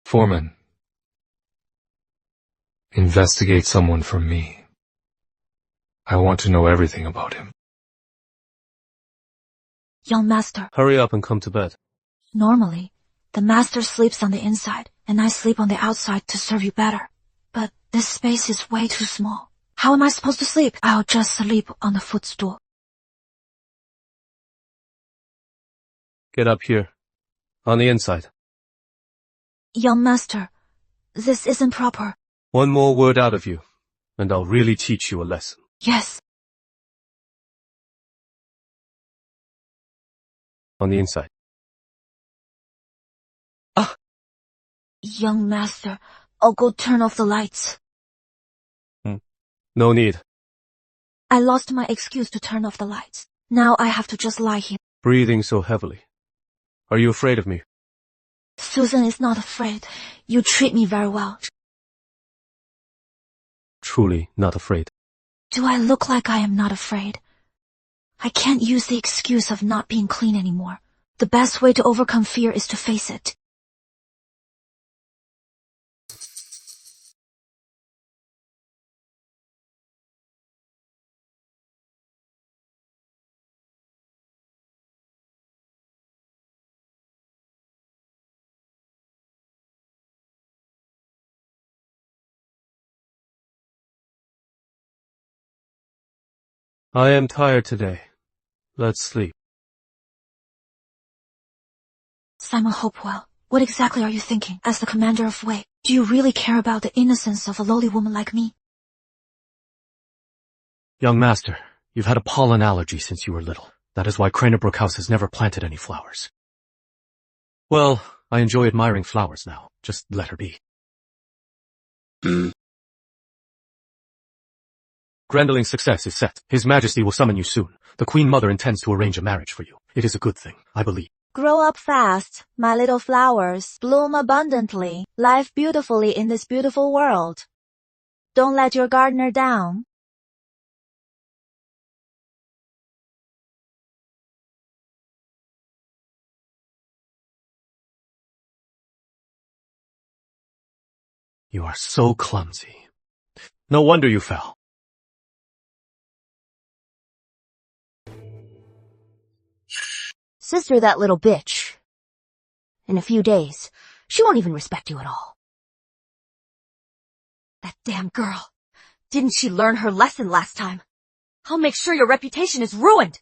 Foreman, investigate someone for me. I want to know everything about him. Young master. Hurry up and come to bed. Normally, the master sleeps on the inside, and I sleep on the outside to serve you better. But this space is way too small. How am I supposed to sleep? I'll just sleep on the footstool. Get up here. On the inside. Young master, this isn't proper. One more word out of you, and I'll really teach you a lesson. Yes. On the inside. Young master, I'll go turn off the lights. No need. I lost my excuse to turn off the lights. Now I have to just lie here. Breathing so heavily. Are you afraid of me? Susan is not afraid. You treat me very well. Truly not afraid. Do I look like I am not afraid? I can't use the excuse of not being clean anymore. The best way to overcome fear is to face it. I am tired today. Let's sleep. Simon Hopewell, what exactly are you thinking as the commander of Wei? Do you really care about the innocence of a lowly woman like me? Young master, you've had a pollen allergy since you were little. That is why Cranebrook House has never planted any flowers. Well, I enjoy admiring flowers now. Just let her be. Grendeling's success is set. His Majesty will summon you soon. The Queen Mother intends to arrange a marriage for you. It is a good thing, I believe. Grow up fast, my little flowers. Bloom abundantly. Live beautifully in this beautiful world. Don't let your gardener down. You are so clumsy. No wonder you fell. Sister, that little bitch. In a few days, she won't even respect you at all. That damn girl. Didn't she learn her lesson last time? I'll make sure your reputation is ruined.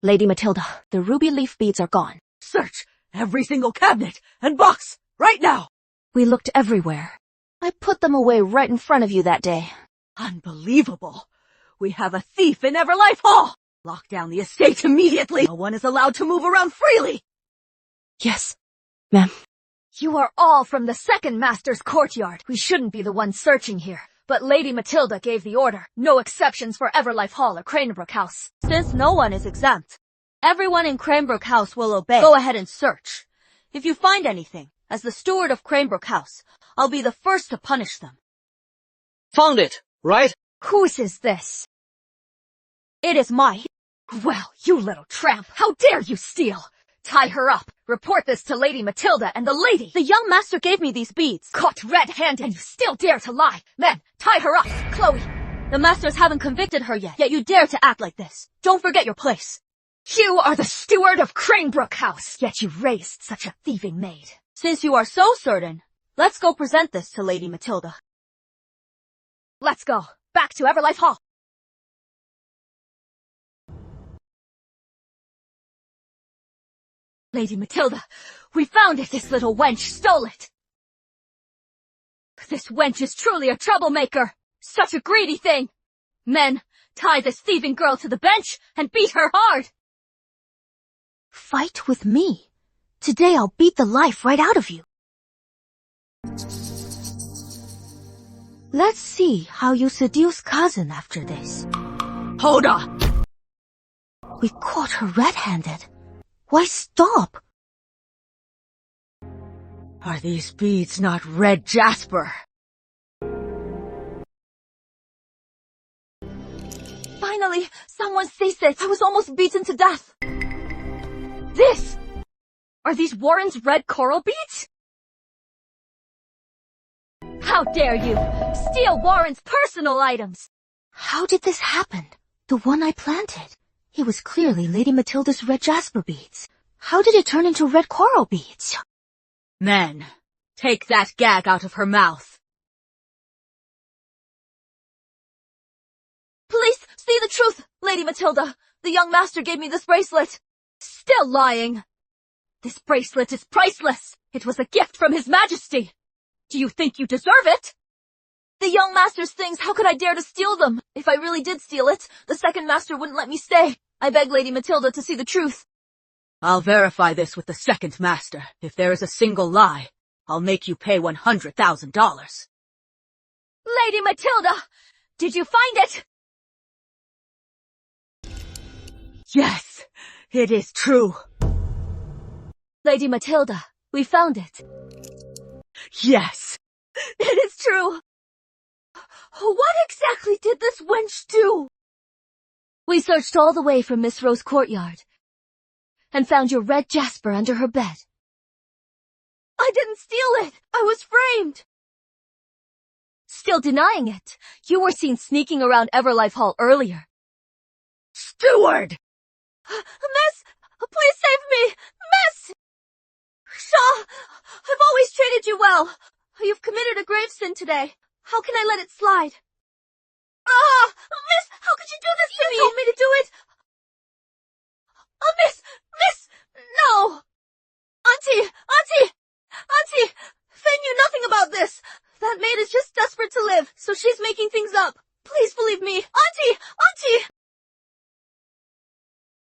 Lady Matilda, the ruby leaf beads are gone. Search every single cabinet and box right now. We looked everywhere. I put them away right in front of you that day. Unbelievable. We have a thief in Everlife Hall. Lock down the estate immediately. No one is allowed to move around freely. Yes, ma'am. You are all from the second master's courtyard. We shouldn't be the ones searching here. But Lady Matilda gave the order. No exceptions for Everlife Hall or Cranebrook House. Since no one is exempt, everyone in Cranebrook House will obey. Go ahead and search. If you find anything, as the steward of Cranebrook House, I'll be the first to punish them. Found it, right? Whose is this? It is my... Well, you little tramp, how dare you steal? Tie her up. Report this to Lady Matilda and the lady. The young master gave me these beads. Caught red-handed, and you still dare to lie. Men, tie her up. Chloe. The masters haven't convicted her yet you dare to act like this. Don't forget your place. You are the steward of Cranebrook House, yet you raised such a thieving maid. Since you are so certain, let's go present this to Lady Matilda. Let's go. Back to Everlife Hall. Lady Matilda, we found it. This little wench stole it. This wench is truly a troublemaker. Such a greedy thing. Men, tie this thieving girl to the bench and beat her hard. Fight with me. Today I'll beat the life right out of you. Let's see how you seduce cousin after this. Hold on. We caught her red-handed. Why stop? Are these beads not red jasper? Finally, someone sees it. I was almost beaten to death. This! Are these Warren's red coral beads? How dare you! Steal Warren's personal items! How did this happen? The one I planted. It was clearly Lady Matilda's red jasper beads. How did it turn into red coral beads? Men, take that gag out of her mouth. Please, see the truth, Lady Matilda. The young master gave me this bracelet. Still lying. This bracelet is priceless. It was a gift from His Majesty. Do you think you deserve it? The young master's things, how could I dare to steal them? If I really did steal it, the second master wouldn't let me stay. I beg Lady Matilda to see the truth. I'll verify this with the second master. If there is a single lie, I'll make you pay $100,000. Lady Matilda! Did you find it? Yes, it is true. Lady Matilda, we found it. Yes, it is true. What exactly did this wench do? We searched all the way from Miss Rose's courtyard and found your red jasper under her bed. I didn't steal it. I was framed. Still denying it. You were seen sneaking around Everlife Hall earlier. Steward! Miss! Please save me! Miss! Shaw! I've always treated you well. You've committed a grave sin today. How can I let it slide? Ah! Miss! How could you do this to me? You told me to do it! Miss! No! Auntie! Faye knew nothing about this. That maid is just desperate to live, so she's making things up. Please believe me. Auntie!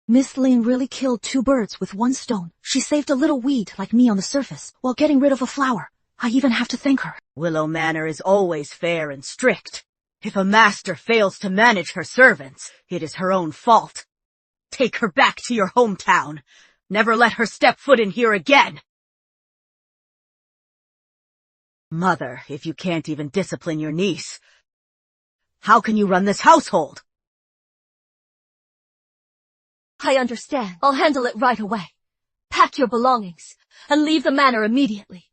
Miss Lane really killed 2 birds with 1 stone. She saved a little weed like me on the surface while getting rid of a flower. I even have to thank her. Willow Manor is always fair and strict. If a master fails to manage her servants, it is her own fault. Take her back to your hometown. Never let her step foot in here again. Mother, if you can't even discipline your niece, how can you run this household? I understand. I'll handle it right away. Pack your belongings and leave the manor immediately.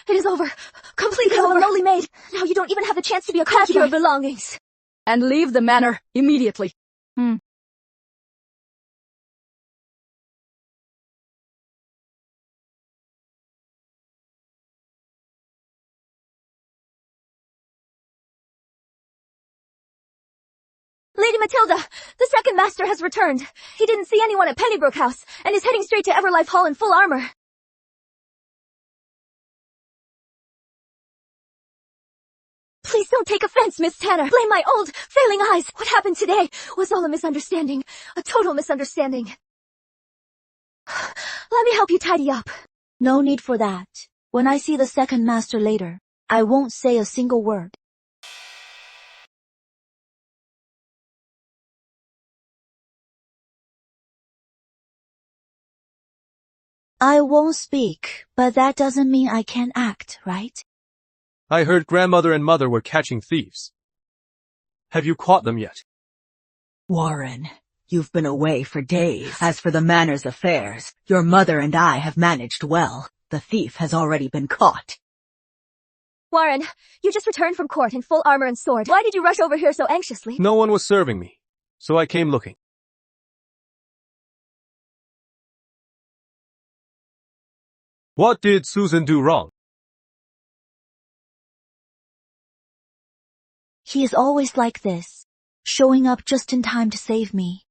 It is over. Completely over. A lowly maid. Now you don't even have the chance to be a concubine. Pack your belongings and leave the manor immediately. Lady Matilda, the second master has returned. He didn't see anyone at Pennybrook House and is heading straight to Everlife Hall in full armor. Please don't take offense, Miss Tanner. Blame my old, failing eyes. What happened today was all a misunderstanding. A total misunderstanding. Let me help you tidy up. No need for that. When I see the second master later, I won't say a single word. I won't speak, but that doesn't mean I can't act, right? I heard grandmother and mother were catching thieves. Have you caught them yet? Warren, you've been away for days. As for the manor's affairs, your mother and I have managed well. The thief has already been caught. Warren, you just returned from court in full armor and sword. Why did you rush over here so anxiously? No one was serving me, so I came looking. What did Susan do wrong? He is always like this, showing up just in time to save me.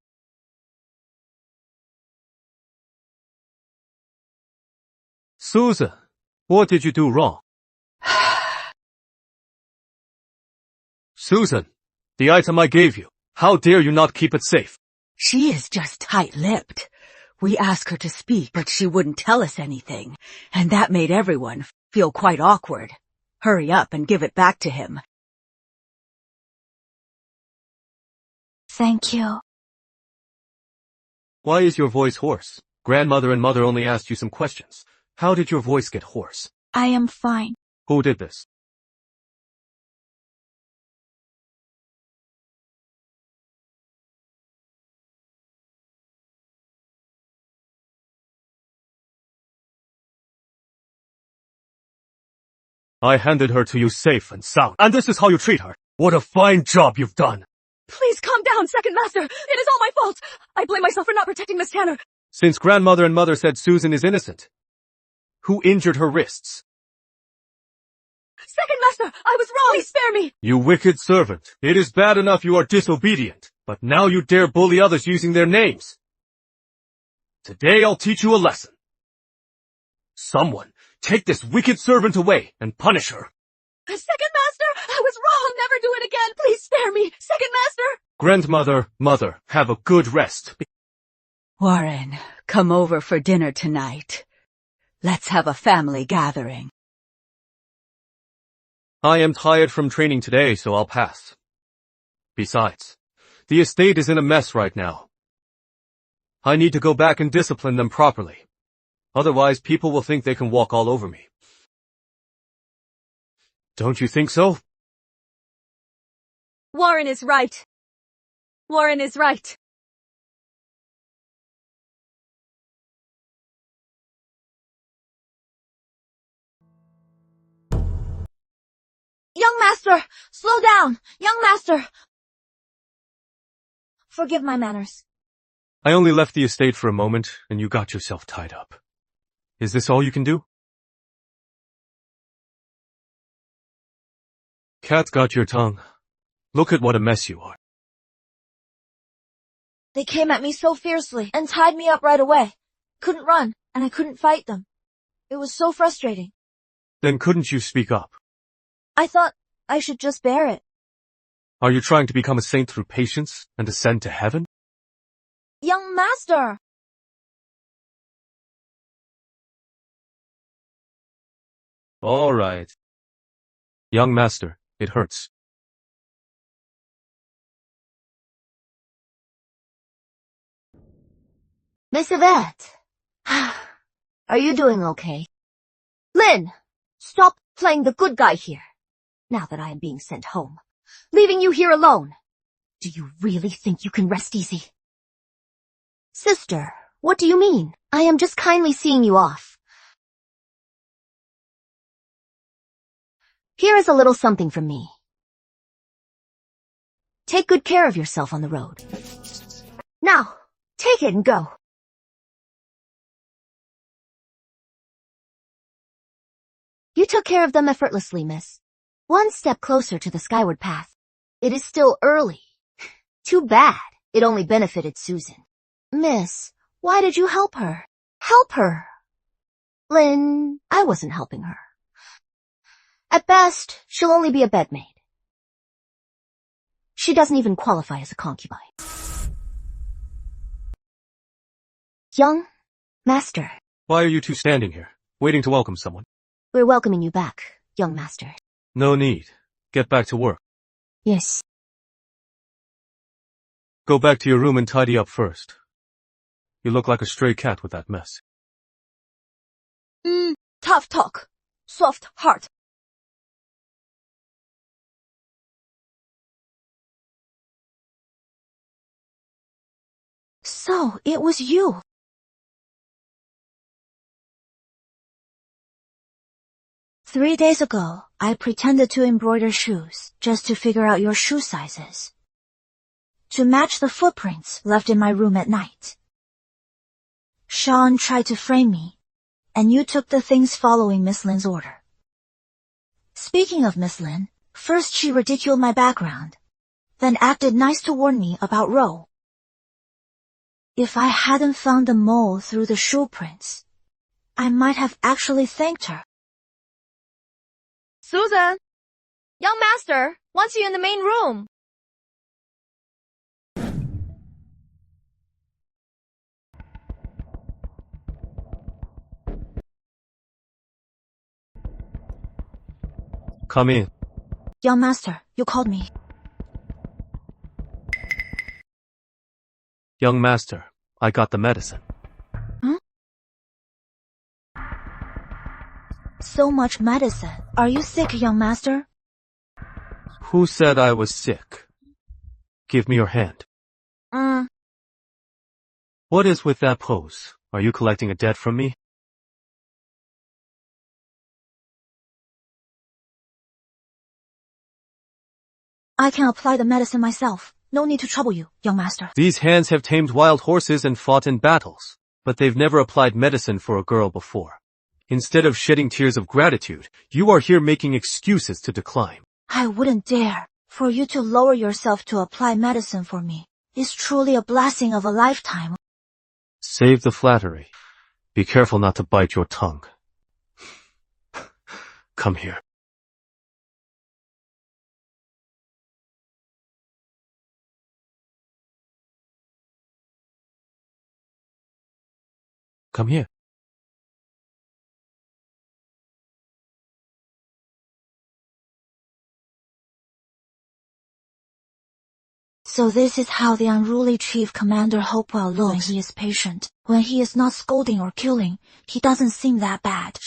Susan, what did you do wrong? Susan, the item I gave you, how dare you not keep it safe? She is just tight-lipped. We asked her to speak, but she wouldn't tell us anything, and that made everyone feel quite awkward. Hurry up and give it back to him. Thank you. Why is your voice hoarse? Grandmother and mother only asked you some questions. How did your voice get hoarse? I am fine. Who did this? I handed her to you safe and sound, and this is how you treat her. What a fine job you've done. Please calm down, Second Master. It is all my fault. I blame myself for not protecting Miss Tanner. Since grandmother and mother said Susan is innocent, who injured her wrists? Second Master, I was wrong. Please spare me. You wicked servant. It is bad enough you are disobedient, but now you dare bully others using their names. Today I'll teach you a lesson. Someone, take this wicked servant away and punish her. Second Master, I was wrong. Never do it again. Please spare me. Second Master. Grandmother, mother, have a good rest. Warren, come over for dinner tonight. Let's have a family gathering. I am tired from training today, so I'll pass. Besides, the estate is in a mess right now. I need to go back and discipline them properly. Otherwise, people will think they can walk all over me. Don't you think so? Warren is right. Warren is right. Young master, slow down! Young master! Forgive my manners. I only left the estate for a moment, and you got yourself tied up. Is this all you can do? Cat got your tongue. Look at what a mess you are. They came at me so fiercely and tied me up right away. Couldn't run, and I couldn't fight them. It was so frustrating. Then couldn't you speak up? I thought I should just bear it. Are you trying to become a saint through patience and ascend to heaven? Young master! All right. Young master, it hurts. Miss Yvette, are you doing okay? Lynn, stop playing the good guy here. Now that I am being sent home, leaving you here alone. Do you really think you can rest easy? Sister, what do you mean? I am just kindly seeing you off. Here is a little something from me. Take good care of yourself on the road. Now, take it and go. You took care of them effortlessly, miss. One step closer to the skyward path. It is still early. Too bad. It only benefited Susan. Miss, why did you help her? Help her? Lynn, I wasn't helping her. At best, she'll only be a bedmaid. She doesn't even qualify as a concubine. Young, Master. Why are you two standing here, waiting to welcome someone? We're welcoming you back, young master. No need. Get back to work. Yes. Go back to your room and tidy up first. You look like a stray cat with that mess. Tough talk. Soft heart. So, it was you. Three days ago, I pretended to embroider shoes, just to figure out your shoe sizes. To match the footprints left in my room at night. Sean tried to frame me, and you took the things following Miss Lin's order. Speaking of Miss Lin, first she ridiculed my background, then acted nice to warn me about Ro. If I hadn't found the mole through the shoe prints, I might have actually thanked her. Susan! Young master wants you in the main room. Come in. Young master, you called me. Young master, I got the medicine. Huh? So much medicine. Are you sick, young master? Who said I was sick? Give me your hand. What is with that pose? Are you collecting a debt from me? I can apply the medicine myself. No need to trouble you, young master. These hands have tamed wild horses and fought in battles, but they've never applied medicine for a girl before. Instead of shedding tears of gratitude, you are here making excuses to decline. I wouldn't dare. For you to lower yourself to apply medicine for me is truly a blessing of a lifetime. Save the flattery. Be careful not to bite your tongue. Come here. Come here. So this is how the unruly Chief Commander Hopewell looks when he is patient. When he is not scolding or killing, he doesn't seem that bad.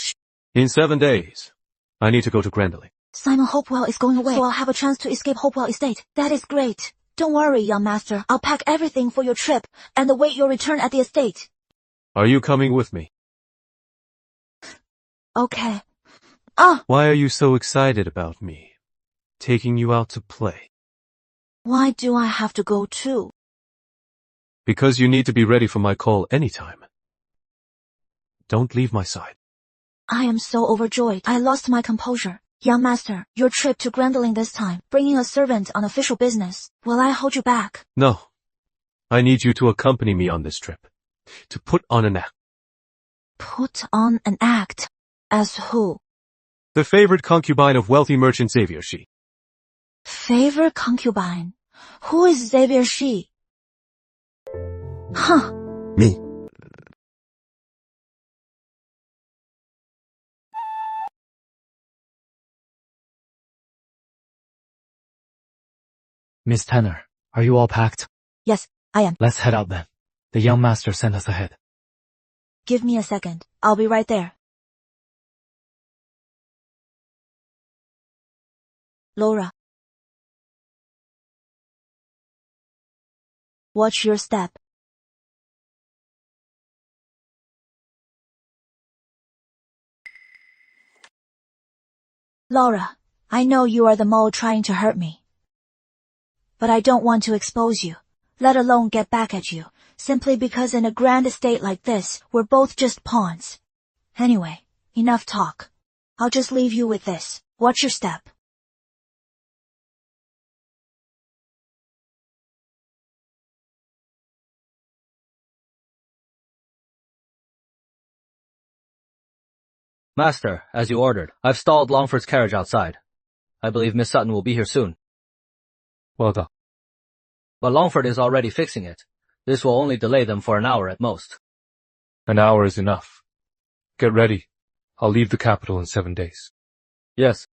In 7 days, I need to go to Grandalee. Simon Hopewell is going away, so I'll have a chance to escape Hopewell Estate. That is great. Don't worry, young master. I'll pack everything for your trip and await your return at the estate. Are you coming with me? Okay. Why are you so excited about me? Taking you out to play. Why do I have to go too? Because you need to be ready for my call anytime. Don't leave my side. I am so overjoyed. I lost my composure. Young master, your trip to Grandalee this time, bringing a servant on official business. Will I hold you back? No. I need you to accompany me on this trip. To put on an act. Put on an act? As who? The favorite concubine of wealthy merchant Xavier Shi. Favorite concubine? Who is Xavier Shi? Huh. Me. Miss Tanner, are you all packed? Yes, I am. Let's head out then. The young master sent us ahead. Give me a second. I'll be right there. Laura. Watch your step. Laura, I know you are the mole trying to hurt me. But I don't want to expose you, let alone get back at you, simply because in a grand estate like this, we're both just pawns. Anyway, enough talk. I'll just leave you with this. Watch your step. Master, as you ordered, I've stalled Longford's carriage outside. I believe Miss Sutton will be here soon. Well done. But Longford is already fixing it. This will only delay them for an hour at most. An hour is enough. Get ready. I'll leave the capital in 7 days. Yes.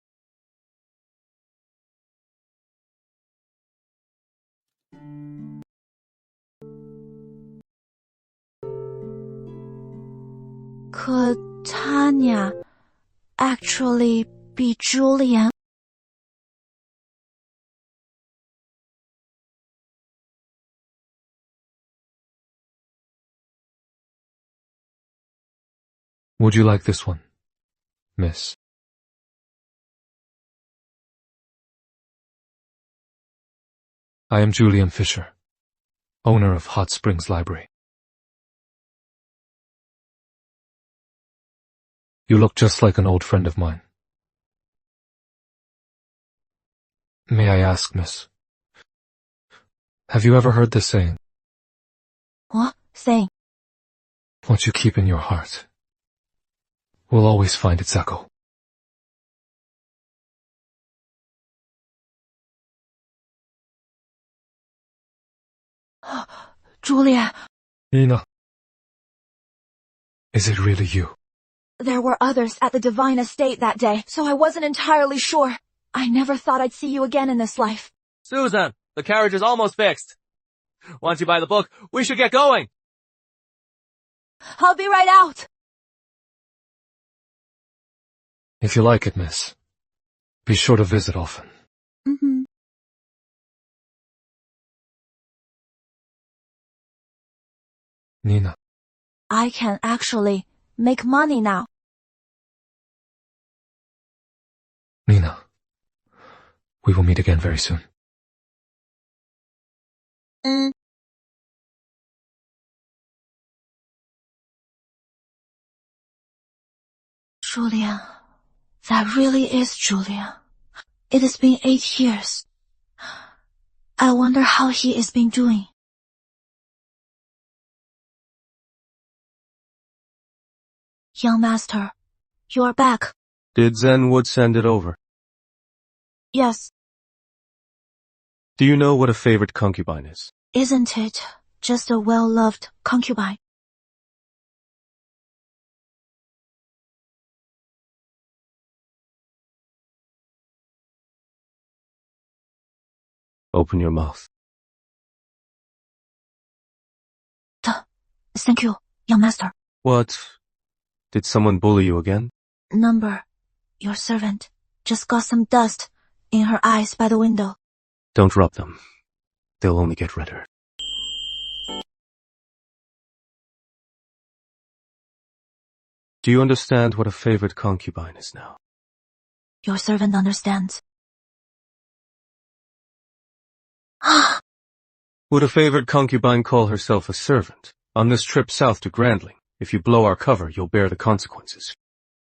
Could Tanya actually be Julian? Would you like this one, miss? I am Julian Fisher, owner of Hot Springs Library. You look just like an old friend of mine. May I ask, miss, have you ever heard this saying? What saying? What you keep in your heart will always find its echo. Julia. Nina. Is it really you? There were others at the Divine Estate that day, so I wasn't entirely sure. I never thought I'd see you again in this life. Susan, the carriage is almost fixed. Once you buy the book, we should get going. I'll be right out. If you like it, miss, be sure to visit often. Mm-hmm. Nina. I can actually make money now. Nina, we will meet again very soon. Julia. That really is Julia. It has been 8 years. I wonder how he is been doing. Young master, you are back. Did Zenwood send it over? Yes. Do you know what a favorite concubine is? Isn't it just a well-loved concubine? Open your mouth. Thank you, young master. What? Did someone bully you again? Number, your servant, just got some dust in her eyes by the window. Don't rub them. They'll only get redder. Do you understand what a favorite concubine is now? Your servant understands. Would a favorite concubine call herself a servant? On this trip south to Grandling, if you blow our cover, you'll bear the consequences.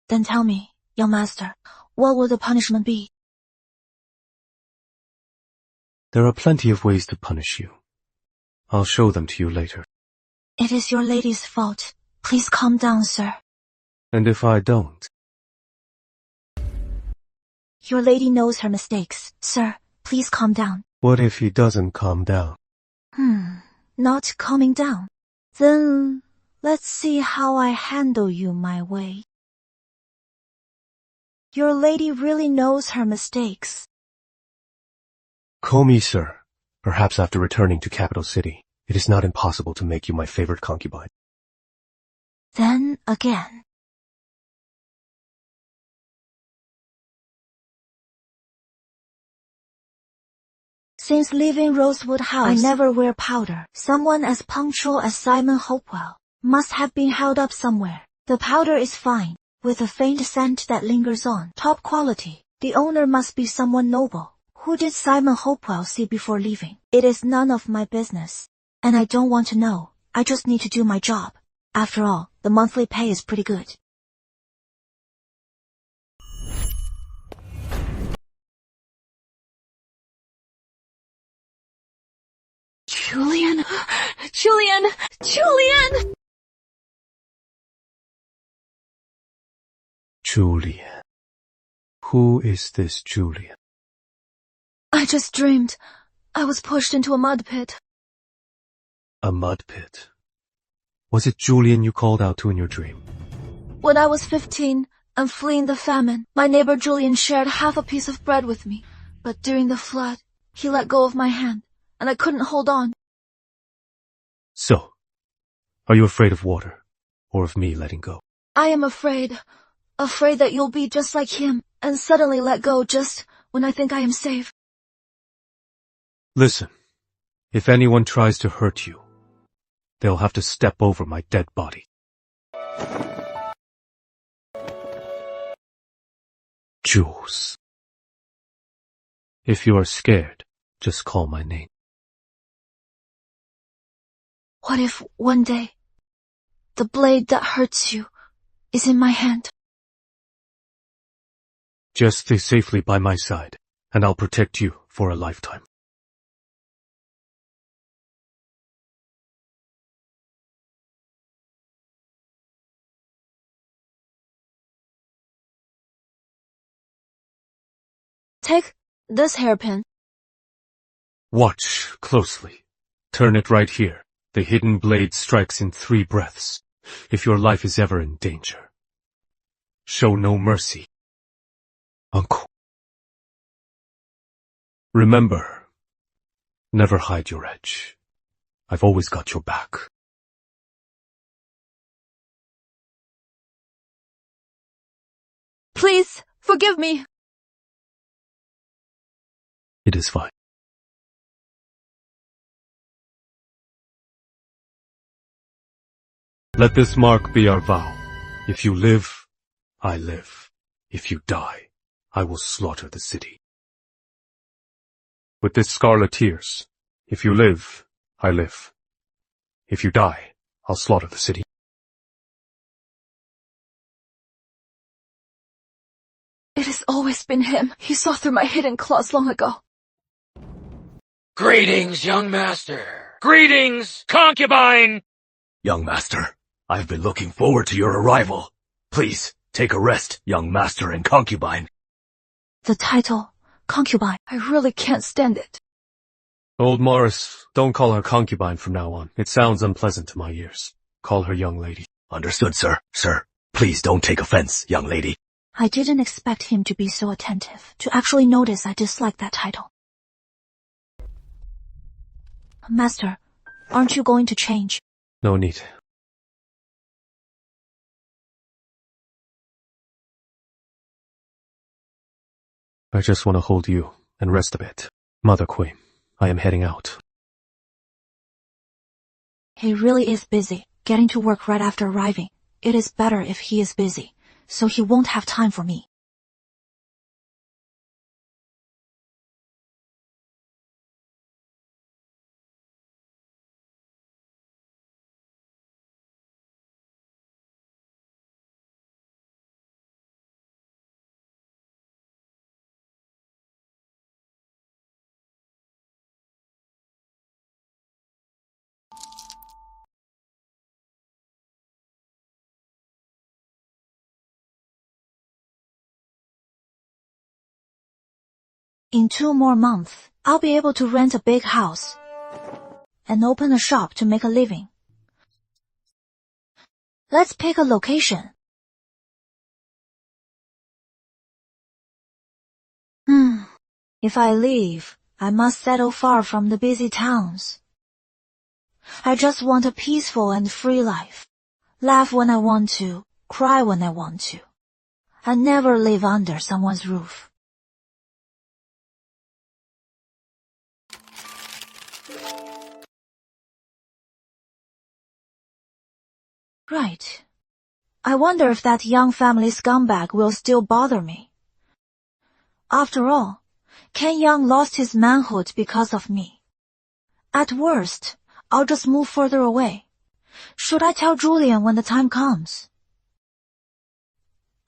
Then tell me, young master, what will the punishment be? There are plenty of ways to punish you. I'll show them to you later. It is your lady's fault. Please calm down, sir. And if I don't? Your lady knows her mistakes. Sir, please calm down. What if he doesn't calm down? Not calming down. Then, let's see how I handle you my way. Your lady really knows her mistakes. Call me sir. Perhaps after returning to Capital City, it is not impossible to make you my favorite concubine. Then again. Since leaving Rosewood House, I never wear powder. Someone as punctual as Simon Hopewell must have been held up somewhere. The powder is fine, with a faint scent that lingers on. Top quality. The owner must be someone noble. Who did Simon Hopewell see before leaving? It is none of my business. And I don't want to know. I just need to do my job. After all, the monthly pay is pretty good. Julian! Julian! Julian! Julian. Who is this Julian? I just dreamed. I was pushed into a mud pit. A mud pit. Was it Julian you called out to in your dream? When I was 15 and fleeing the famine, my neighbor Julian shared half a piece of bread with me. But during the flood, he let go of my hand, and I couldn't hold on. So, are you afraid of water, or of me letting go? I am afraid that you'll be just like him, and suddenly let go just when I think I am safe. Listen, if anyone tries to hurt you, they'll have to step over my dead body. Jules. If you are scared, just call my name. What if one day, the blade that hurts you is in my hand? Just stay safely by my side, and I'll protect you for a lifetime. Take this hairpin. Watch closely. Turn it right here. The hidden blade strikes in 3 breaths. If your life is ever in danger, show no mercy. Uncle. Remember, never hide your edge. I've always got your back. Please, forgive me. It is fine. Let this mark be our vow. If you live, I live. If you die, I will slaughter the city. With this scarlet tears, if you live, I live. If you die, I'll slaughter the city. It has always been him. He saw through my hidden claws long ago. Greetings, young master. Greetings, concubine! Young master, I've been looking forward to your arrival. Please, take a rest, young master and concubine. The title, concubine, I really can't stand it. Old Morris, don't call her concubine from now on. It sounds unpleasant to my ears. Call her young lady. Understood, sir. Sir, please don't take offense, young lady. I didn't expect him to be so attentive, to actually notice I dislike that title. Master, aren't you going to change? No need. I just want to hold you and rest a bit. Mother Queen, I am heading out. He really is busy, getting to work right after arriving. It is better if he is busy, so he won't have time for me. In 2 more months, I'll be able to rent a big house and open a shop to make a living. Let's pick a location. If I leave, I must settle far from the busy towns. I just want a peaceful and free life. Laugh when I want to, cry when I want to. I never live under someone's roof. Right. I wonder if that young family scumbag will still bother me. After all, Ken Young lost his manhood because of me. At worst, I'll just move further away. Should I tell Julian when the time comes?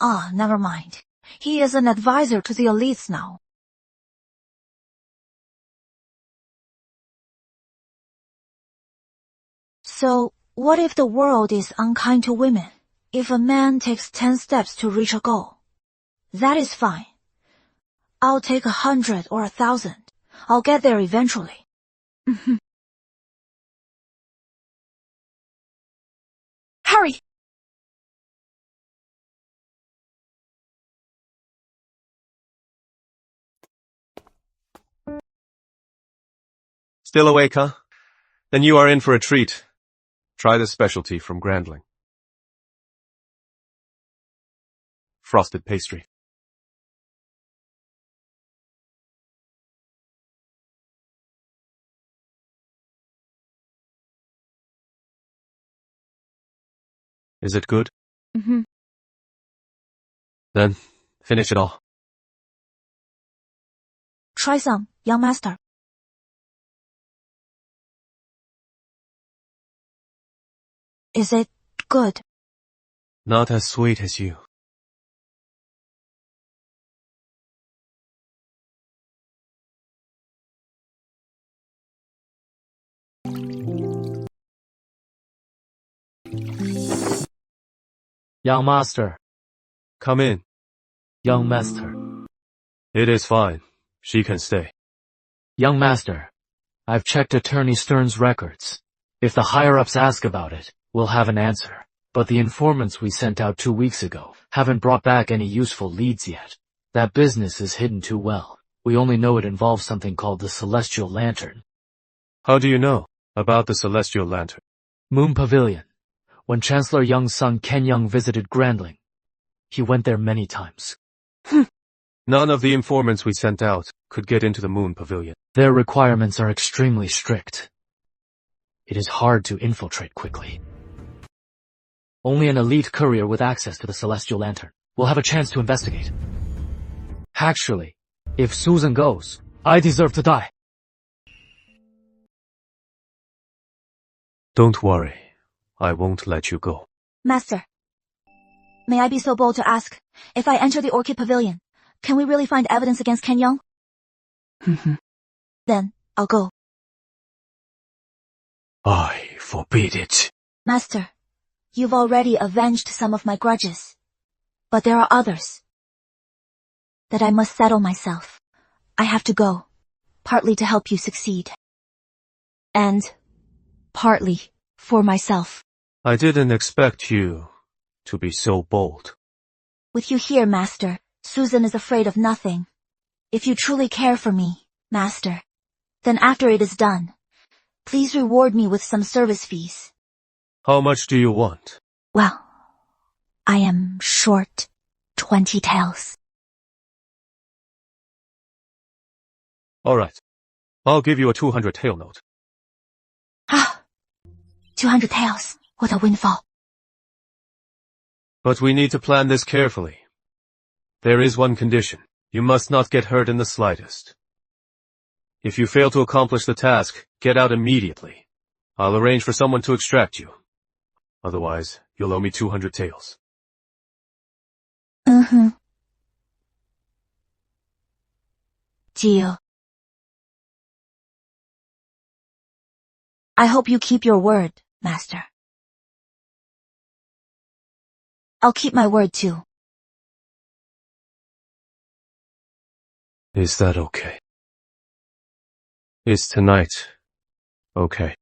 Never mind. He is an advisor to the elites now. So, what if the world is unkind to women? If a man takes 10 steps to reach a goal? That is fine. I'll take 100 or 1,000. I'll get there eventually. Hurry! Still awake, huh? Then you are in for a treat. Try this specialty from Grandling. Frosted pastry. Is it good? Mm-hmm. Then, finish it all. Try some, young master. Is it good? Not as sweet as you. Young master. Come in. Young master. It is fine. She can stay. Young master, I've checked Attorney Stern's records. If the higher-ups ask about it, we'll have an answer. But the informants we sent out 2 weeks ago haven't brought back any useful leads yet. That business is hidden too well. We only know it involves something called the Celestial Lantern. How do you know about the Celestial Lantern? Moon Pavilion. When Chancellor Young's son Ken Young visited Grandling, he went there many times. None of the informants we sent out could get into the Moon Pavilion. Their requirements are extremely strict. It is hard to infiltrate quickly. Only an elite courier with access to the Celestial Lantern will have a chance to investigate. Actually, if Susan goes, I deserve to die. Don't worry. I won't let you go. Master, may I be so bold to ask, if I enter the Orchid Pavilion, can we really find evidence against Ken Young? Then, I'll go. I forbid it. Master, you've already avenged some of my grudges. But there are others that I must settle myself. I have to go, partly to help you succeed. And partly for myself. I didn't expect you to be so bold. With you here, Master, Susan is afraid of nothing. If you truly care for me, Master, then after it is done, please reward me with some service fees. How much do you want? Well, I am short 20 taels. All right. I'll give you a 200 tael note. 200 taels. What a windfall. But we need to plan this carefully. There is one condition. You must not get hurt in the slightest. If you fail to accomplish the task, get out immediately. I'll arrange for someone to extract you. Otherwise, you'll owe me 200 taels. Gio. I hope you keep your word, Master. I'll keep my word too. Is that okay? Is tonight okay?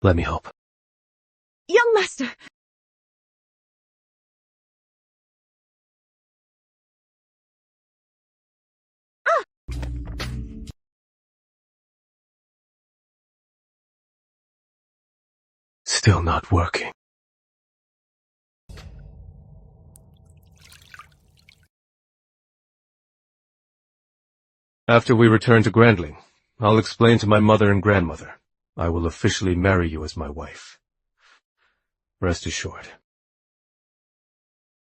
Let me help. Young master! Still not working. After we return to Grandling, I'll explain to my mother and grandmother. I will officially marry you as my wife. Rest assured.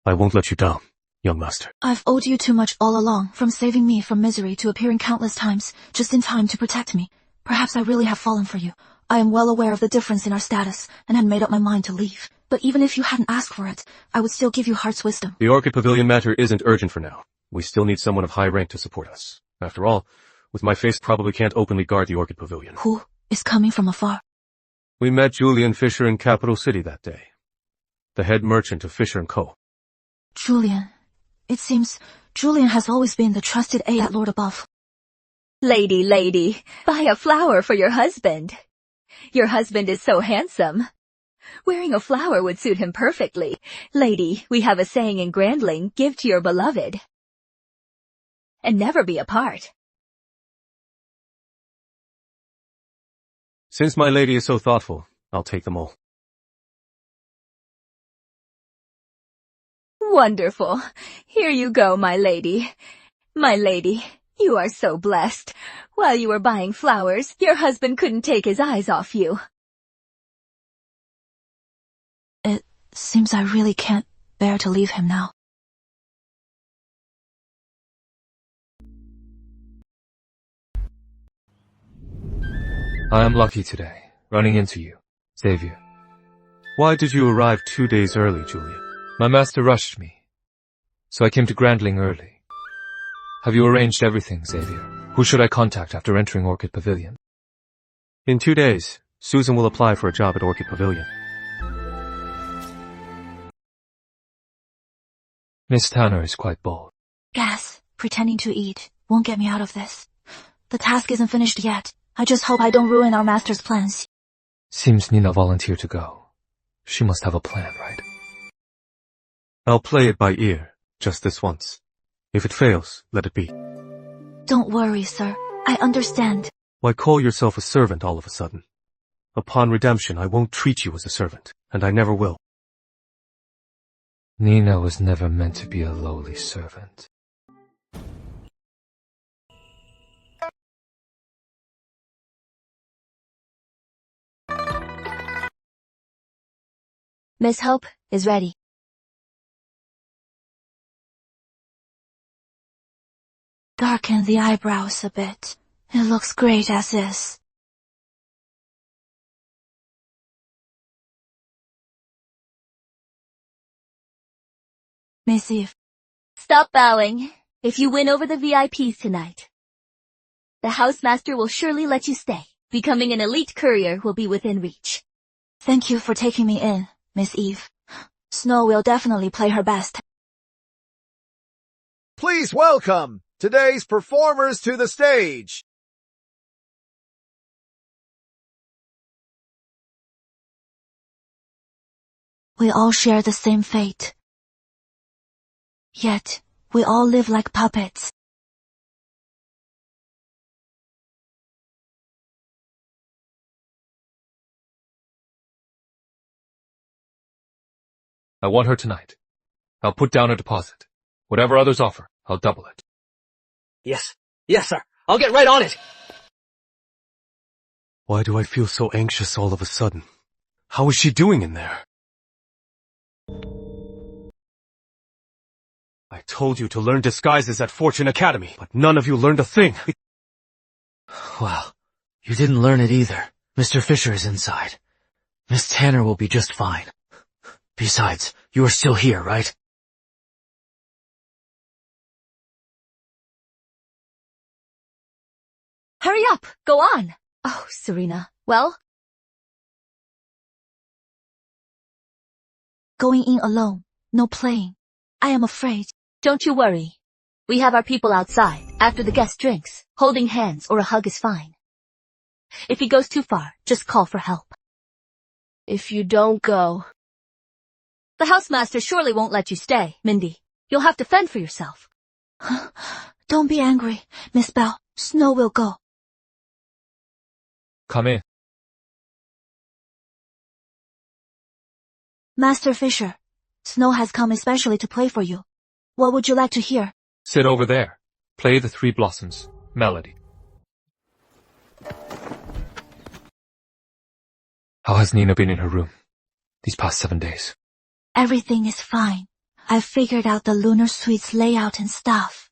I won't let you down, young master. I've owed you too much all along, from saving me from misery to appearing countless times, just in time to protect me. Perhaps I really have fallen for you. I am well aware of the difference in our status, and had made up my mind to leave. But even if you hadn't asked for it, I would still give you heart's wisdom. The Orchid Pavilion matter isn't urgent for now. We still need someone of high rank to support us. After all, with my face probably can't openly guard the Orchid Pavilion. Who is coming from afar? We met Julian Fisher in Capital City that day. the head merchant of Fisher & Co. Julian. It seems Julian has always been the trusted aide at Lord Above. Lady, buy a flower for your husband. Your husband is so handsome. Wearing a flower would suit him perfectly. Lady, we have a saying in Grandling, give to your beloved. And never be apart. Since my lady is so thoughtful, I'll take them all. Wonderful. Here you go, my lady. My lady, you are so blessed. While you were buying flowers, your husband couldn't take his eyes off you. It seems I really can't bear to leave him now. I am lucky today, running into you, Xavier. Why did you arrive 2 days early, Julian? My master rushed me, so I came to Grandling early. Have you arranged everything, Xavier? Who should I contact after entering Orchid Pavilion? In 2 days, Susan will apply for a job at Orchid Pavilion. Miss Tanner is quite bold. Gas, pretending to eat, won't get me out of this. The task isn't finished yet. I just hope I don't ruin our master's plans. Seems Nina volunteered to go. She must have a plan, right? I'll play it by ear, just this once. If it fails, let it be. Don't worry, sir. I understand. Why call yourself a servant all of a sudden? Upon redemption, I won't treat you as a servant, and I never will. Nina was never meant to be a lowly servant. Miss Hope is ready. Darken the eyebrows a bit. It looks great as is. Miss Eve. Stop bowing. If you win over the VIPs tonight, the housemaster will surely let you stay. Becoming an elite courier will be within reach. Thank you for taking me in, Miss Eve. Snow will definitely play her best. Please welcome today's performers to the stage. We all share the same fate. Yet, we all live like puppets. I want her tonight. I'll put down a deposit. Whatever others offer, I'll double it. Yes, sir. I'll get right on it. Why do I feel so anxious all of a sudden? How is she doing in there? I told you to learn disguises at Fortune Academy, but none of you learned a thing. Well, you didn't learn it either. Mr. Fisher is inside. Miss Tanner will be just fine. Besides, you are still here, right? Hurry up! Go on! Oh, Serena. Well? Going in alone. No playing. I am afraid. Don't you worry. We have our people outside, after the guest drinks. Holding hands or a hug is fine. If he goes too far, just call for help. If you don't go... The housemaster surely won't let you stay, Mindy. You'll have to fend for yourself. Don't be angry, Miss Bell. Snow will go. Come in. Master Fisher, Snow has come especially to play for you. What would you like to hear? Sit over there. Play the Three Blossoms. Melody. How has Nina been in her room these past 7 days? Everything is fine. I've figured out the lunar suite's layout and stuff.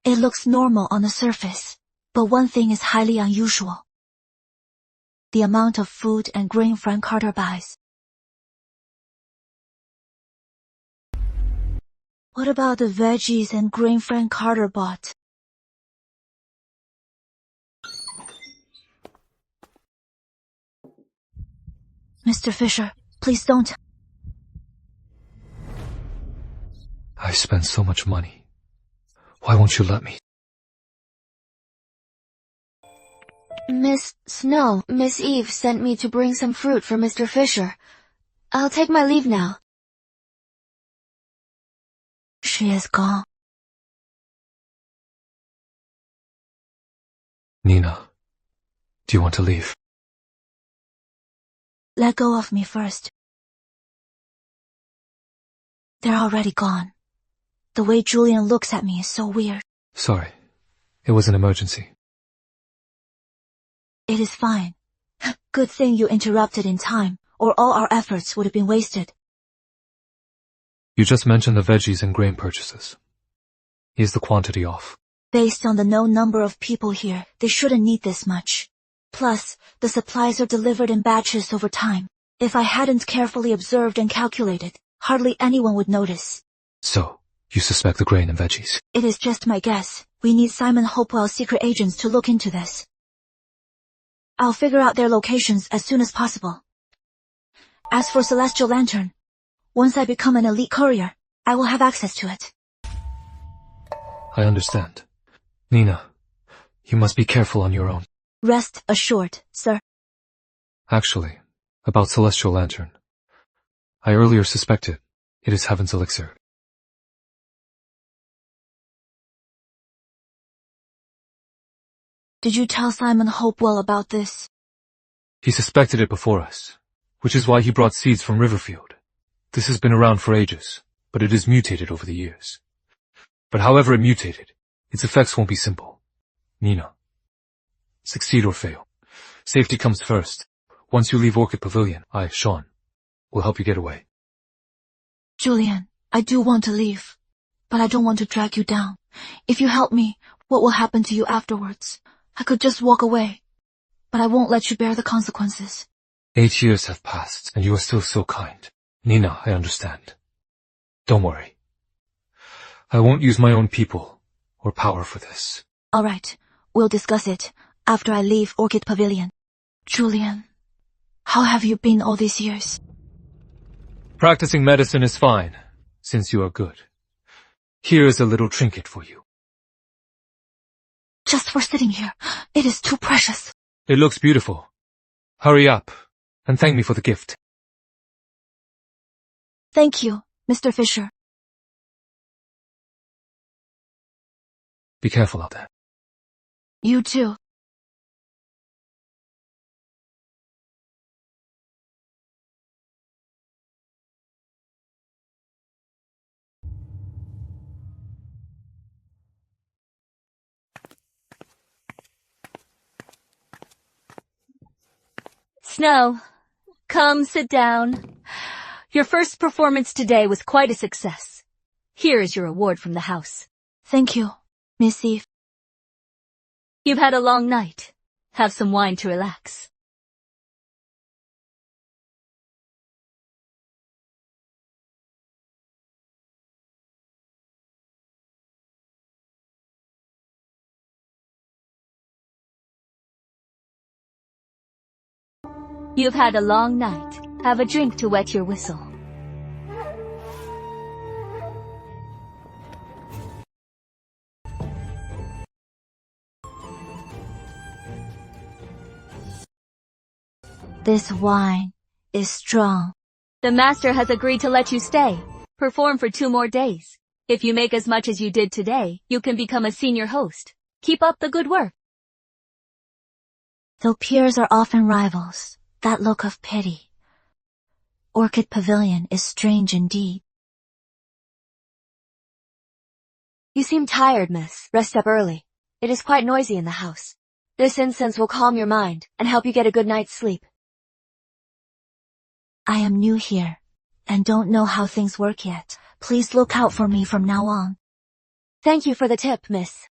It looks normal on the surface, but one thing is highly unusual. The amount of food and grain Frank Carter buys. What about the veggies and grain Frank Carter bought? Mr. Fisher, please don't. I spend so much money. Why won't you let me? Miss Snow, Miss Eve sent me to bring some fruit for Mr. Fisher. I'll take my leave now. She is gone. Nina, do you want to leave? Let go of me first. They're already gone. The way Julian looks at me is so weird. Sorry. It was an emergency. It is fine. Good thing you interrupted in time, or all our efforts would have been wasted. You just mentioned the veggies and grain purchases. Is the quantity off? Based on the known number of people here, they shouldn't need this much. Plus, the supplies are delivered in batches over time. If I hadn't carefully observed and calculated, hardly anyone would notice. So, you suspect the grain and veggies? It is just my guess. We need Simon Hopewell's secret agents to look into this. I'll figure out their locations as soon as possible. As for Celestial Lantern, once I become an elite courier, I will have access to it. I understand. Nina, you must be careful on your own. Rest assured, sir. Actually, about Celestial Lantern. I earlier suspected it is Heaven's elixir. Did you tell Simon Hopewell about this? He suspected it before us, which is why he brought seeds from Riverfield. This has been around for ages, but it has mutated over the years. But however it mutated, its effects won't be simple. Nina, succeed or fail. Safety comes first. Once you leave Orchid Pavilion, I, Sean, will help you get away. Julian, I do want to leave, but I don't want to drag you down. If you help me, what will happen to you afterwards? I could just walk away, but I won't let you bear the consequences. 8 years have passed, and you are still so kind. Nina, I understand. Don't worry. I won't use my own people or power for this. All right, we'll discuss it after I leave Orchid Pavilion. Julian, how have you been all these years? Practicing medicine is fine, since you are good. Here is a little trinket for you. Just for sitting here, it is too precious. It looks beautiful. Hurry up, and thank me for the gift. Thank you, Mr. Fisher. Be careful out there. You too. Snow, come sit down. Your first performance today was quite a success. Here is your reward from the house. Thank you, Miss Eve. You've had a long night. Have some wine to relax. You've had a long night. Have a drink to wet your whistle. This wine is strong. The master has agreed to let you stay. Perform for 2 more days. If you make as much as you did today, you can become a senior host. Keep up the good work. Though peers are often rivals, that look of pity. Orchid Pavilion is strange indeed. You seem tired, miss. Rest up early. It is quite noisy in the house. This incense will calm your mind and help you get a good night's sleep. I am new here and don't know how things work yet. Please look out for me from now on. Thank you for the tip, miss.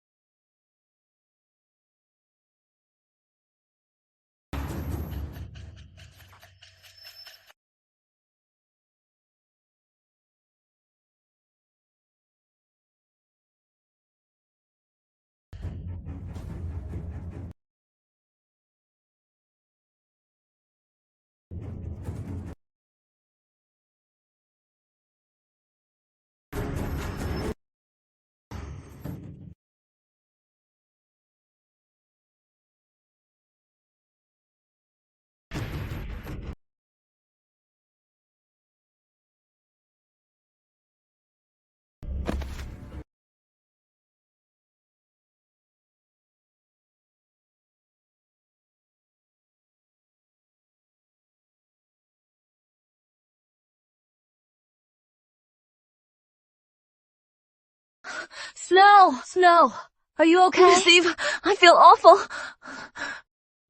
Snow, are you okay? Miss Eve, I feel awful.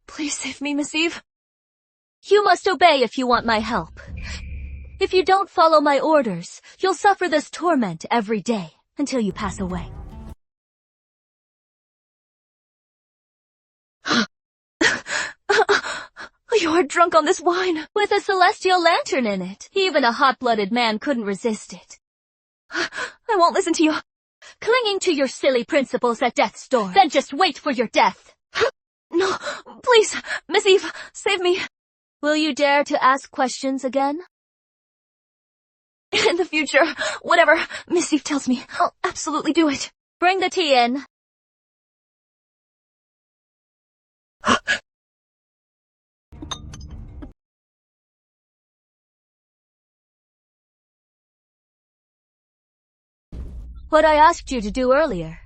Please save me, Miss Eve. You must obey if you want my help. If you don't follow my orders, you'll suffer this torment every day until you pass away. You are drunk on this wine. With a celestial lantern in it. Even a hot-blooded man couldn't resist it. I won't listen to you. Clinging to your silly principles at death's door. Then just wait for your death. No, please, Miss Eve, save me. Will you dare to ask questions again? In the future, whatever Miss Eve tells me, I'll absolutely do it. Bring the tea in. What I asked you to do earlier.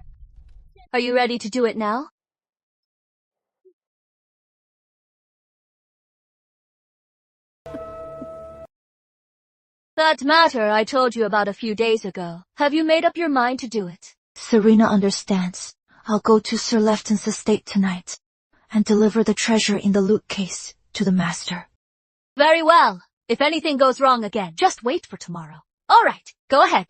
Are you ready to do it now? That matter I told you about a few days ago. Have you made up your mind to do it? Serena understands. I'll go to Sir Lefton's estate tonight and deliver the treasure in the loot case to the master. Very well. If anything goes wrong again, just wait for tomorrow. All right, go ahead.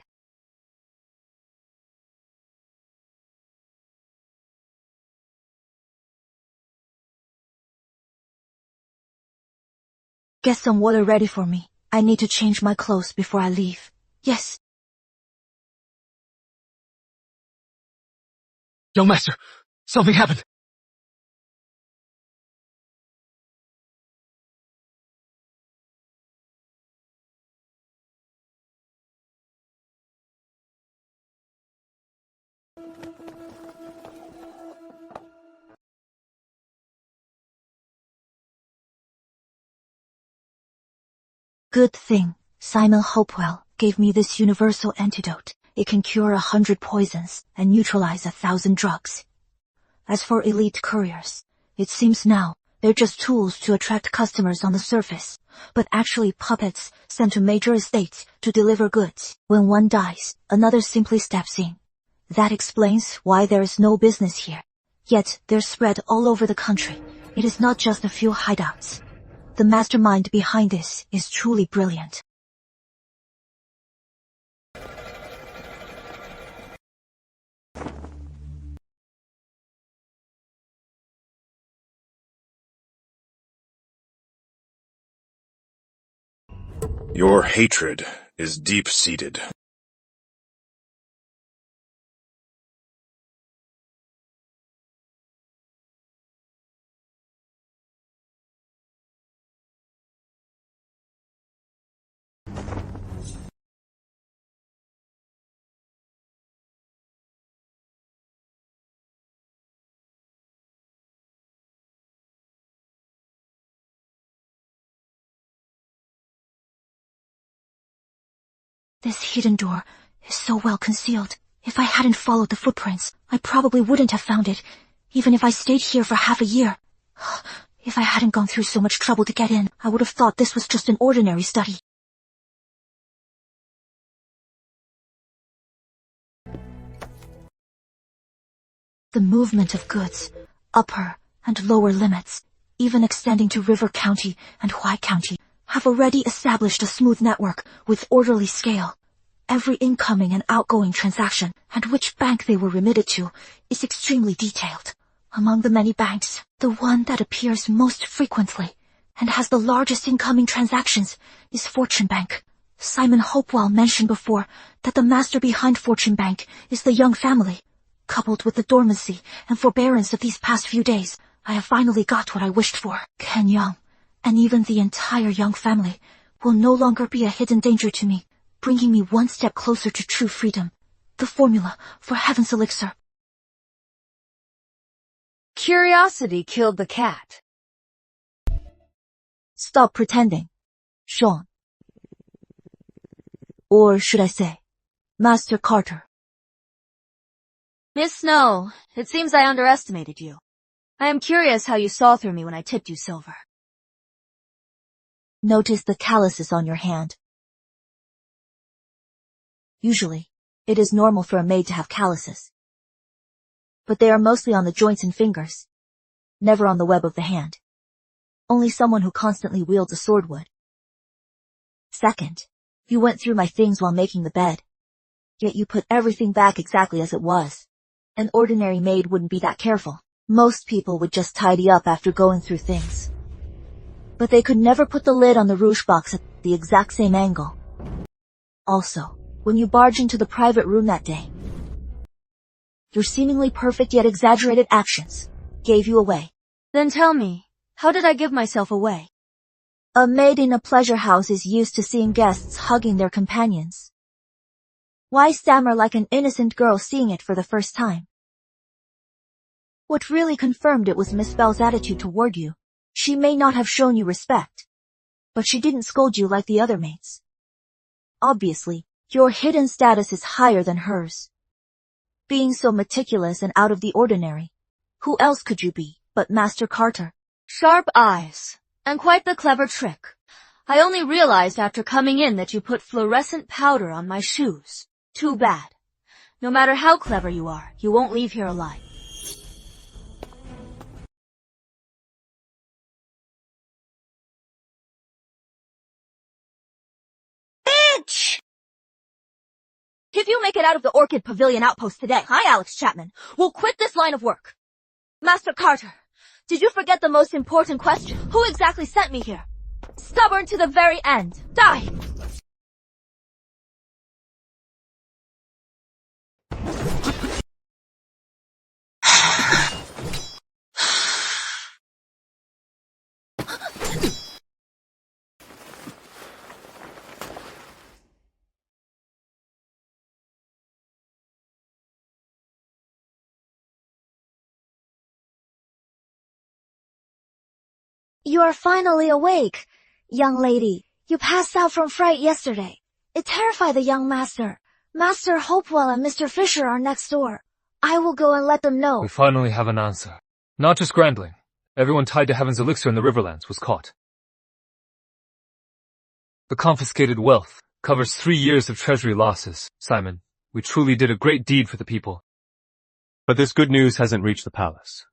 Get some water ready for me. I need to change my clothes before I leave. Yes. Young master, something happened. Good thing Simon Hopewell gave me this universal antidote. It can cure 100 poisons and neutralize 1,000 drugs. As for elite couriers, it seems now they're just tools to attract customers on the surface, but actually puppets sent to major estates to deliver goods. When one dies, another simply steps in. That explains why there is no business here. Yet they're spread all over the country. It is not just a few hideouts. The mastermind behind this is truly brilliant. Your hatred is deep-seated. This hidden door is so well concealed. If I hadn't followed the footprints, I probably wouldn't have found it, even if I stayed here for half a year. If I hadn't gone through so much trouble to get in, I would have thought this was just an ordinary study. The movement of goods, upper and lower limits, even extending to River County and Hwai County, have already established a smooth network with orderly scale. Every incoming and outgoing transaction and which bank they were remitted to is extremely detailed. Among the many banks, the one that appears most frequently and has the largest incoming transactions is Fortune Bank. Simon Hopewell mentioned before that the master behind Fortune Bank is the Young family. Coupled with the dormancy and forbearance of these past few days, I have finally got what I wished for. Ken Young, and even the entire Young family, will no longer be a hidden danger to me, bringing me one step closer to true freedom. The formula for Heaven's elixir. Curiosity killed the cat. Stop pretending, Sean. Or should I say, Master Carter. Miss Snow, it seems I underestimated you. I am curious how you saw through me when I tipped you silver. Notice the calluses on your hand. Usually, It is normal for a maid to have calluses. But they are mostly on the joints and fingers, never on the web of the hand. Only someone who constantly wields a sword would. Second, you went through my things while making the bed. Yet you put everything back exactly as it was. An ordinary maid wouldn't be that careful. Most people would just tidy up after going through things. But they could never put the lid on the ruche box at the exact same angle. Also, when you barged into the private room that day, your seemingly perfect yet exaggerated actions gave you away. Then tell me, how did I give myself away? A maid in a pleasure house is used to seeing guests hugging their companions. Why stammer like an innocent girl seeing it for the first time? What really confirmed it was Miss Bell's attitude toward you. She may not have shown you respect, but she didn't scold you like the other maids. Obviously, your hidden status is higher than hers. Being so meticulous and out of the ordinary, who else could you be but Master Carter? Sharp eyes, and quite the clever trick. I only realized after coming in that you put fluorescent powder on my shoes. Too bad. No matter how clever you are, you won't leave here alive. Bitch! If you make it out of the Orchid Pavilion outpost today, hi Alex Chapman, we'll quit this line of work. Master Carter, did you forget the most important question? Who exactly sent me here? Stubborn to the very end. Die! You are finally awake. Young lady, you passed out from fright yesterday. It terrified the young master. Master Hopewell and Mr. Fisher are next door. I will go and let them know. We finally have an answer. Not just Grandling. Everyone tied to Heaven's Elixir in the Riverlands was caught. The confiscated wealth covers 3 years of treasury losses. Simon, we truly did a great deed for the people. But this good news hasn't reached the palace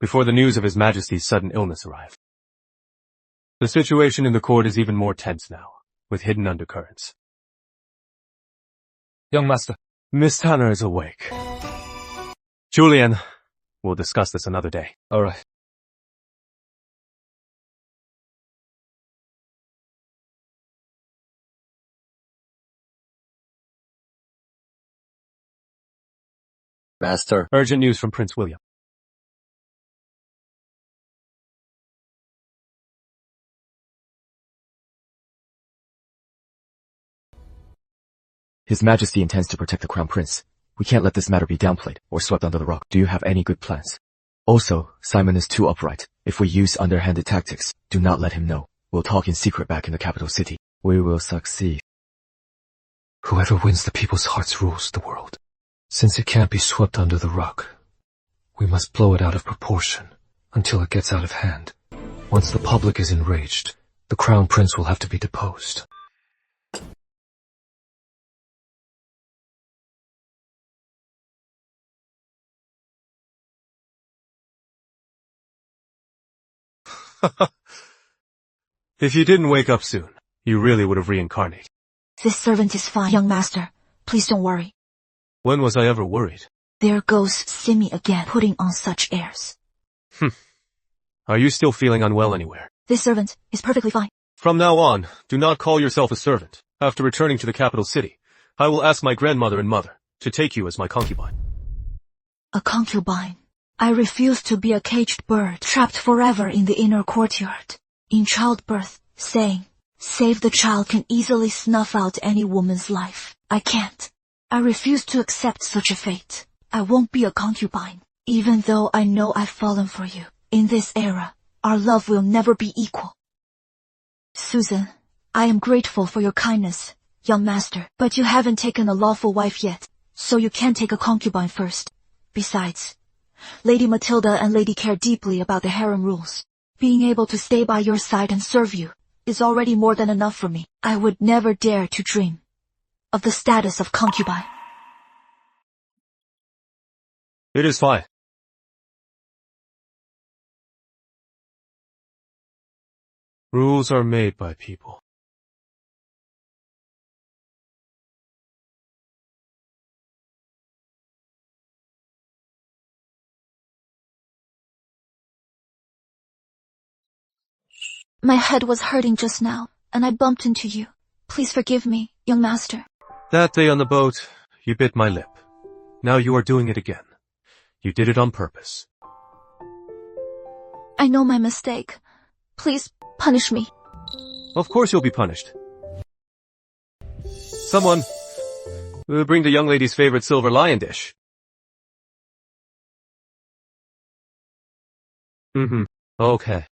before the news of His Majesty's sudden illness arrived. The situation in the court is even more tense now, with hidden undercurrents. Young master. Miss Tanner is awake. Julian, we'll discuss this another day. All right. Master. Urgent news from Prince William. His Majesty intends to protect the Crown Prince. We can't let this matter be downplayed or swept under the rug. Do you have any good plans? Also, Simon is too upright. If we use underhanded tactics, do not let him know. We'll talk in secret back in the capital city. We will succeed. Whoever wins the people's hearts rules the world. Since it can't be swept under the rug, we must blow it out of proportion until it gets out of hand. Once the public is enraged, the Crown Prince will have to be deposed. If you didn't wake up soon, you really would have reincarnated. This servant is fine, young master. Please don't worry. When was I ever worried? There goes Simi again, putting on such airs. Are you still feeling unwell anywhere? This servant is perfectly fine. From now on, do not call yourself a servant. After returning to the capital city, I will ask my grandmother and mother to take you as my concubine. A concubine? I refuse to be a caged bird trapped forever in the inner courtyard. In childbirth, saying, save the child can easily snuff out any woman's life. I can't. I refuse to accept such a fate. I won't be a concubine, even though I know I've fallen for you. In this era, our love will never be equal. Susan, I am grateful for your kindness, young master, but you haven't taken a lawful wife yet, so you can't take a concubine first. Besides, Lady Matilda and Lady care deeply about the harem rules. Being able to stay by your side and serve you is already more than enough for me. I would never dare to dream of the status of concubine. It is fine. Rules are made by people. My head was hurting just now, and I bumped into you. Please forgive me, young master. That day on the boat, you bit my lip. Now you are doing it again. You did it on purpose. I know my mistake. Please punish me. Of course you'll be punished. Someone, bring the young lady's favorite silver lion dish. Okay.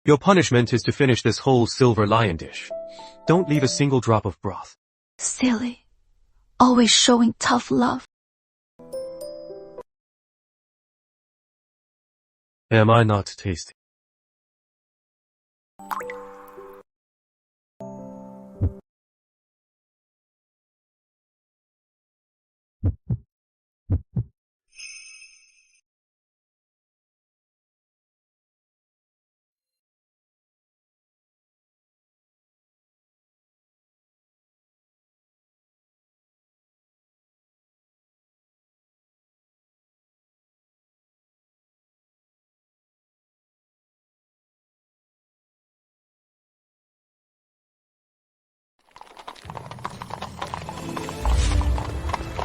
Your punishment is to finish this whole silver lion dish. Don't leave a single drop of broth. Silly. Always showing tough love. Am I not tasty?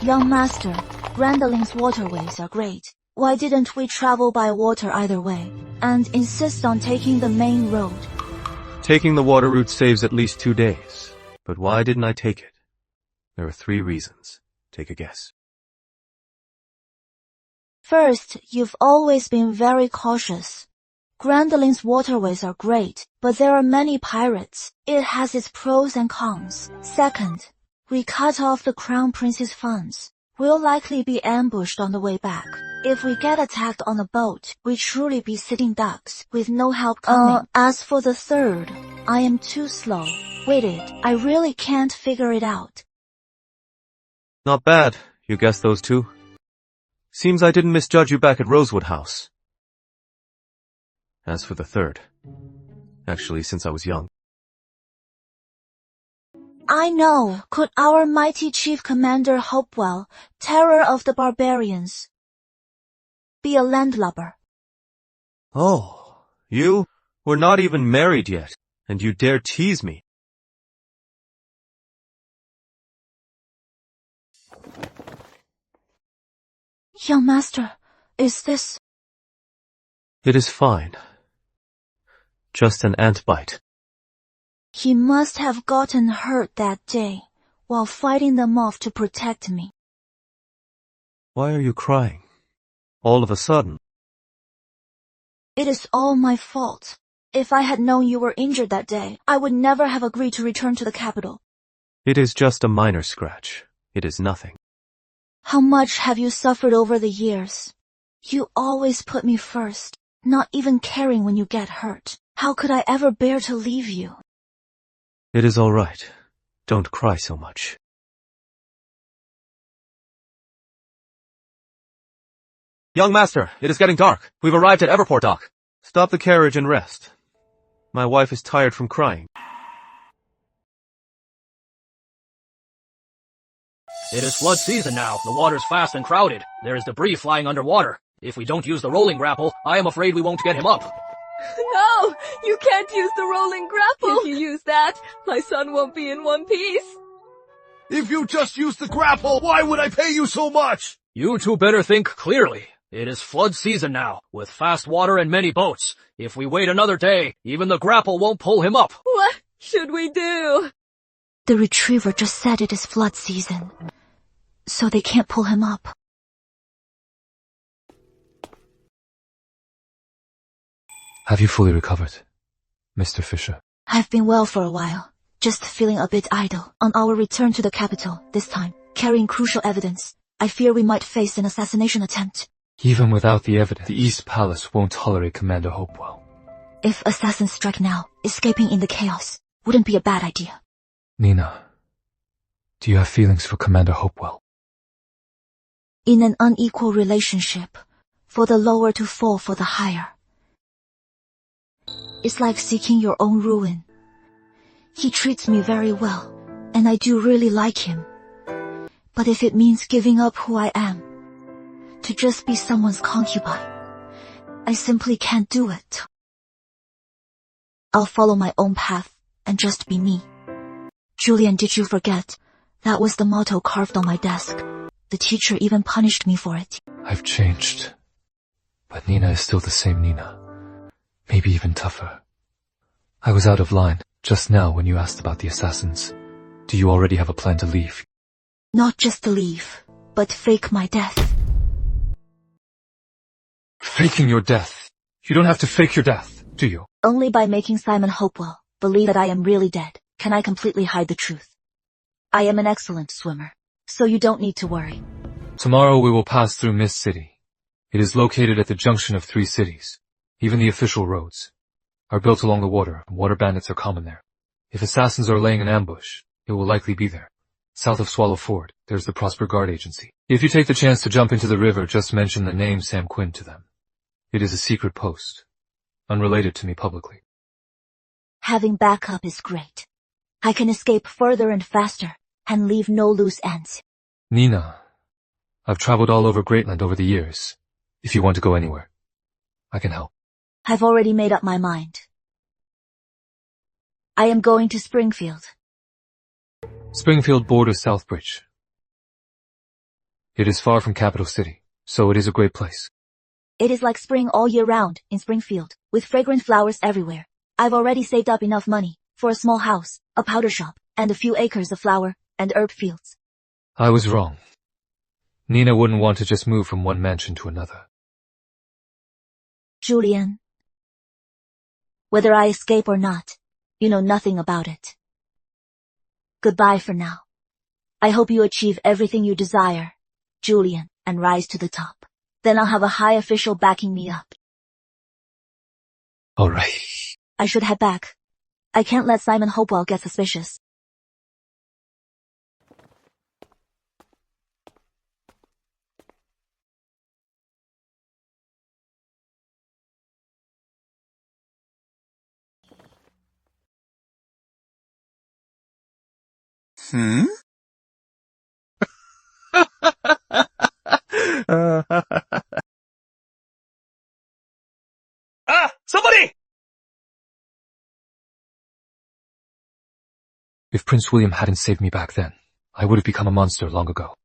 Young master, Grandolin's waterways are great. Why didn't we travel by water either way, and insist on taking the main road? Taking the water route saves at least 2 days. But why didn't I take it? There are 3 reasons. Take a guess. First, you've always been very cautious. Grandolin's waterways are great, but there are many pirates. It has its pros and cons. Second, we cut off the Crown Prince's funds. We'll likely be ambushed on the way back. If we get attacked on a boat, we'd truly be sitting ducks, with no help coming. As for the third, I am too slow. Waited, I really can't figure it out. Not bad. You guessed those 2. Seems I didn't misjudge you back at Rosewood House. As for the third, actually since I was young. I know. Could our mighty Chief Commander Hopewell, terror of the barbarians, be a landlubber? Oh, you? We're not even married yet, and you dare tease me. Young master, is this... It is fine. Just an ant bite. He must have gotten hurt that day, while fighting them off to protect me. Why are you crying? All of a sudden. It is all my fault. If I had known you were injured that day, I would never have agreed to return to the capital. It is just a minor scratch. It is nothing. How much have you suffered over the years? You always put me first, not even caring when you get hurt. How could I ever bear to leave you? It is all right. Don't cry so much. Young master, it is getting dark. We've arrived at Everport Dock. Stop the carriage and rest. My wife is tired from crying. It is flood season now. The water's fast and crowded. There is debris flying underwater. If we don't use the rolling grapple, I am afraid we won't get him up. No! You can't use the rolling grapple! If you use that, my son won't be in one piece. If you just use the grapple, why would I pay you so much? You two better think clearly. It is flood season now, with fast water and many boats. If we wait another day, even the grapple won't pull him up. What should we do? The retriever just said it is flood season, so they can't pull him up. Have you fully recovered, Mr. Fisher? I've been well for a while, just feeling a bit idle. On our return to the capital, this time, carrying crucial evidence, I fear we might face an assassination attempt. Even without the evidence, the East Palace won't tolerate Commander Hopewell. If assassins strike now, escaping in the chaos wouldn't be a bad idea. Nina, do you have feelings for Commander Hopewell? In an unequal relationship, for the lower to fall for the higher. It's like seeking your own ruin. He treats me very well, and I do really like him. But if it means giving up who I am, to just be someone's concubine, I simply can't do it. I'll follow my own path and just be me. Julian, did you forget? That was the motto carved on my desk. The teacher even punished me for it. I've changed. But Nina is still the same Nina. Maybe even tougher. I was out of line just now when you asked about the assassins. Do you already have a plan to leave? Not just to leave, but fake my death. Faking your death? You don't have to fake your death, do you? Only by making Simon Hopewell believe that I am really dead can I completely hide the truth. I am an excellent swimmer, so you don't need to worry. Tomorrow we will pass through Mist City. It is located at the junction of 3 cities. Even the official roads are built along the water. Water bandits are common there. If assassins are laying an ambush, it will likely be there. South of Swallow Ford, there's the Prosper Guard Agency. If you take the chance to jump into the river, just mention the name Sam Quinn to them. It is a secret post, unrelated to me publicly. Having backup is great. I can escape further and faster, and leave no loose ends. Nina, I've traveled all over Greatland over the years. If you want to go anywhere, I can help. I've already made up my mind. I am going to Springfield. Springfield borders Southbridge. It is far from Capital City, so it is a great place. It is like spring all year round in Springfield, with fragrant flowers everywhere. I've already saved up enough money for a small house, a powder shop, and a few acres of flower and herb fields. I was wrong. Nina wouldn't want to just move from one mansion to another. Julian, whether I escape or not, you know nothing about it. Goodbye for now. I hope you achieve everything you desire, Julian, and rise to the top. Then I'll have a high official backing me up. All right. I should head back. I can't let Simon Hopewell get suspicious. Hmm? Somebody! If Prince William hadn't saved me back then, I would have become a monster long ago.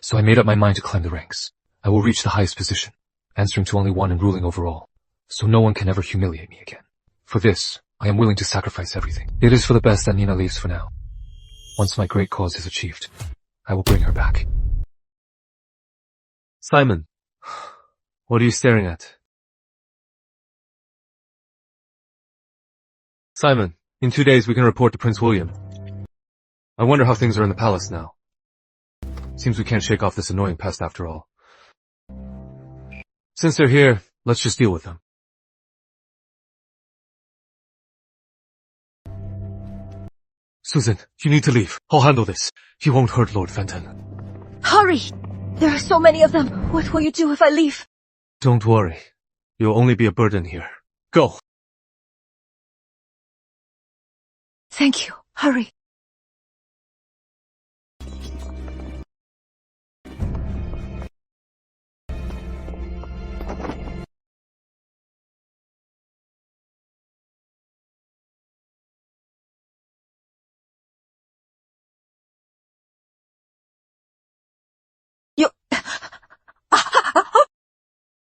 So I made up my mind to climb the ranks. I will reach the highest position, answering to only one and ruling over all. So no one can ever humiliate me again. For this, I am willing to sacrifice everything. It is for the best that Nina leaves for now. Once my great cause is achieved, I will bring her back. Simon, what are you staring at? Simon, in 2 days we can report to Prince William. I wonder how things are in the palace now. Seems we can't shake off this annoying pest after all. Since they're here, let's just deal with them. Susan, you need to leave. I'll handle this. You won't hurt Lord Fenton. Hurry! There are so many of them. What will you do if I leave? Don't worry. You'll only be a burden here. Go. Thank you. Hurry.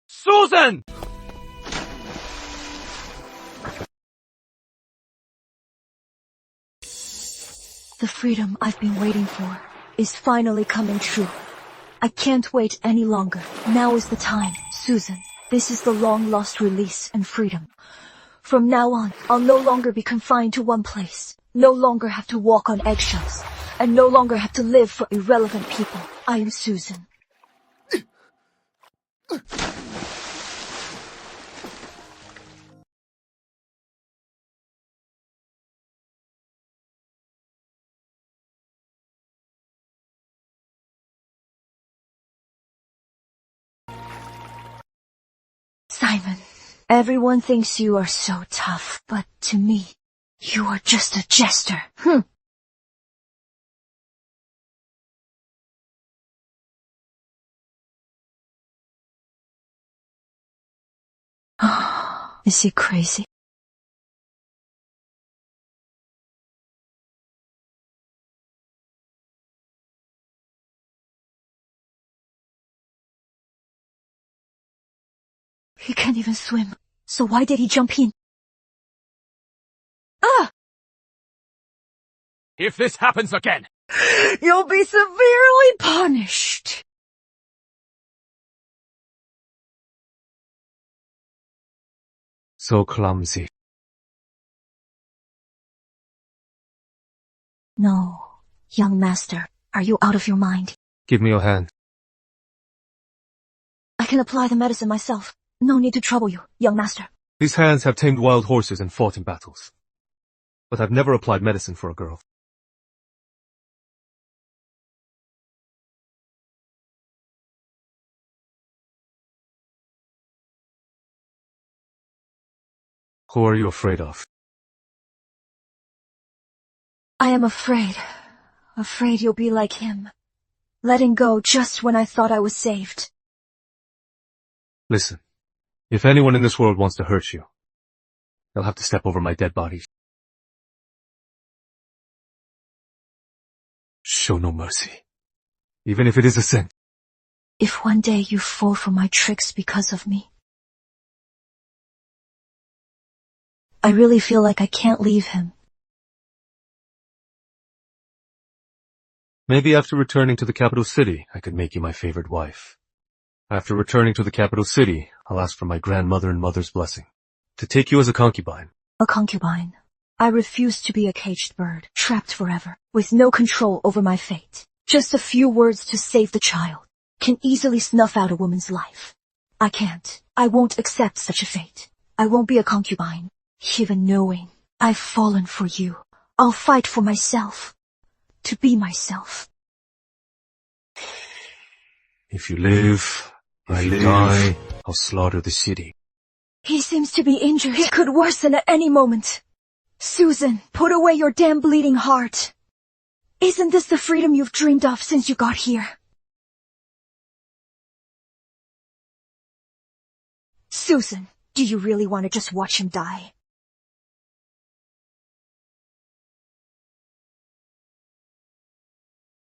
Susan! The freedom I've been waiting for is finally coming true. I can't wait any longer. Now is the time, Susan. This is the long-lost release and freedom. From now on, I'll no longer be confined to one place, no longer have to walk on eggshells, and no longer have to live for irrelevant people. I am Susan. Simon, everyone thinks you are so tough, but to me, you are just a jester. Is he crazy? He can't even swim, so why did he jump in? Ah! If this happens again, You'll be severely punished. So clumsy. No, young master, are you out of your mind? Give me your hand. I can apply the medicine myself. No need to trouble you, young master. These hands have tamed wild horses and fought in battles. But I've never applied medicine for a girl. Who are you afraid of? I am afraid. Afraid you'll be like him. Letting go just when I thought I was saved. Listen, if anyone in this world wants to hurt you, they'll have to step over my dead body. Show no mercy, even if it is a sin. If one day you fall for my tricks because of me, I really feel like I can't leave him. Maybe after returning to the capital city, I could make you my favorite wife. After returning to the capital city, I'll ask for my grandmother and mother's blessing to take you as a concubine. A concubine. I refuse to be a caged bird, trapped forever, with no control over my fate. Just a few words to save the child can easily snuff out a woman's life. I can't. I won't accept such a fate. I won't be a concubine, even knowing I've fallen for you. I'll fight for myself. To be myself. If you live, I die, I'll slaughter the city. He seems to be injured. It could worsen at any moment. Susan, put away your damn bleeding heart. Isn't this the freedom you've dreamed of since you got here? Susan, do you really want to just watch him die?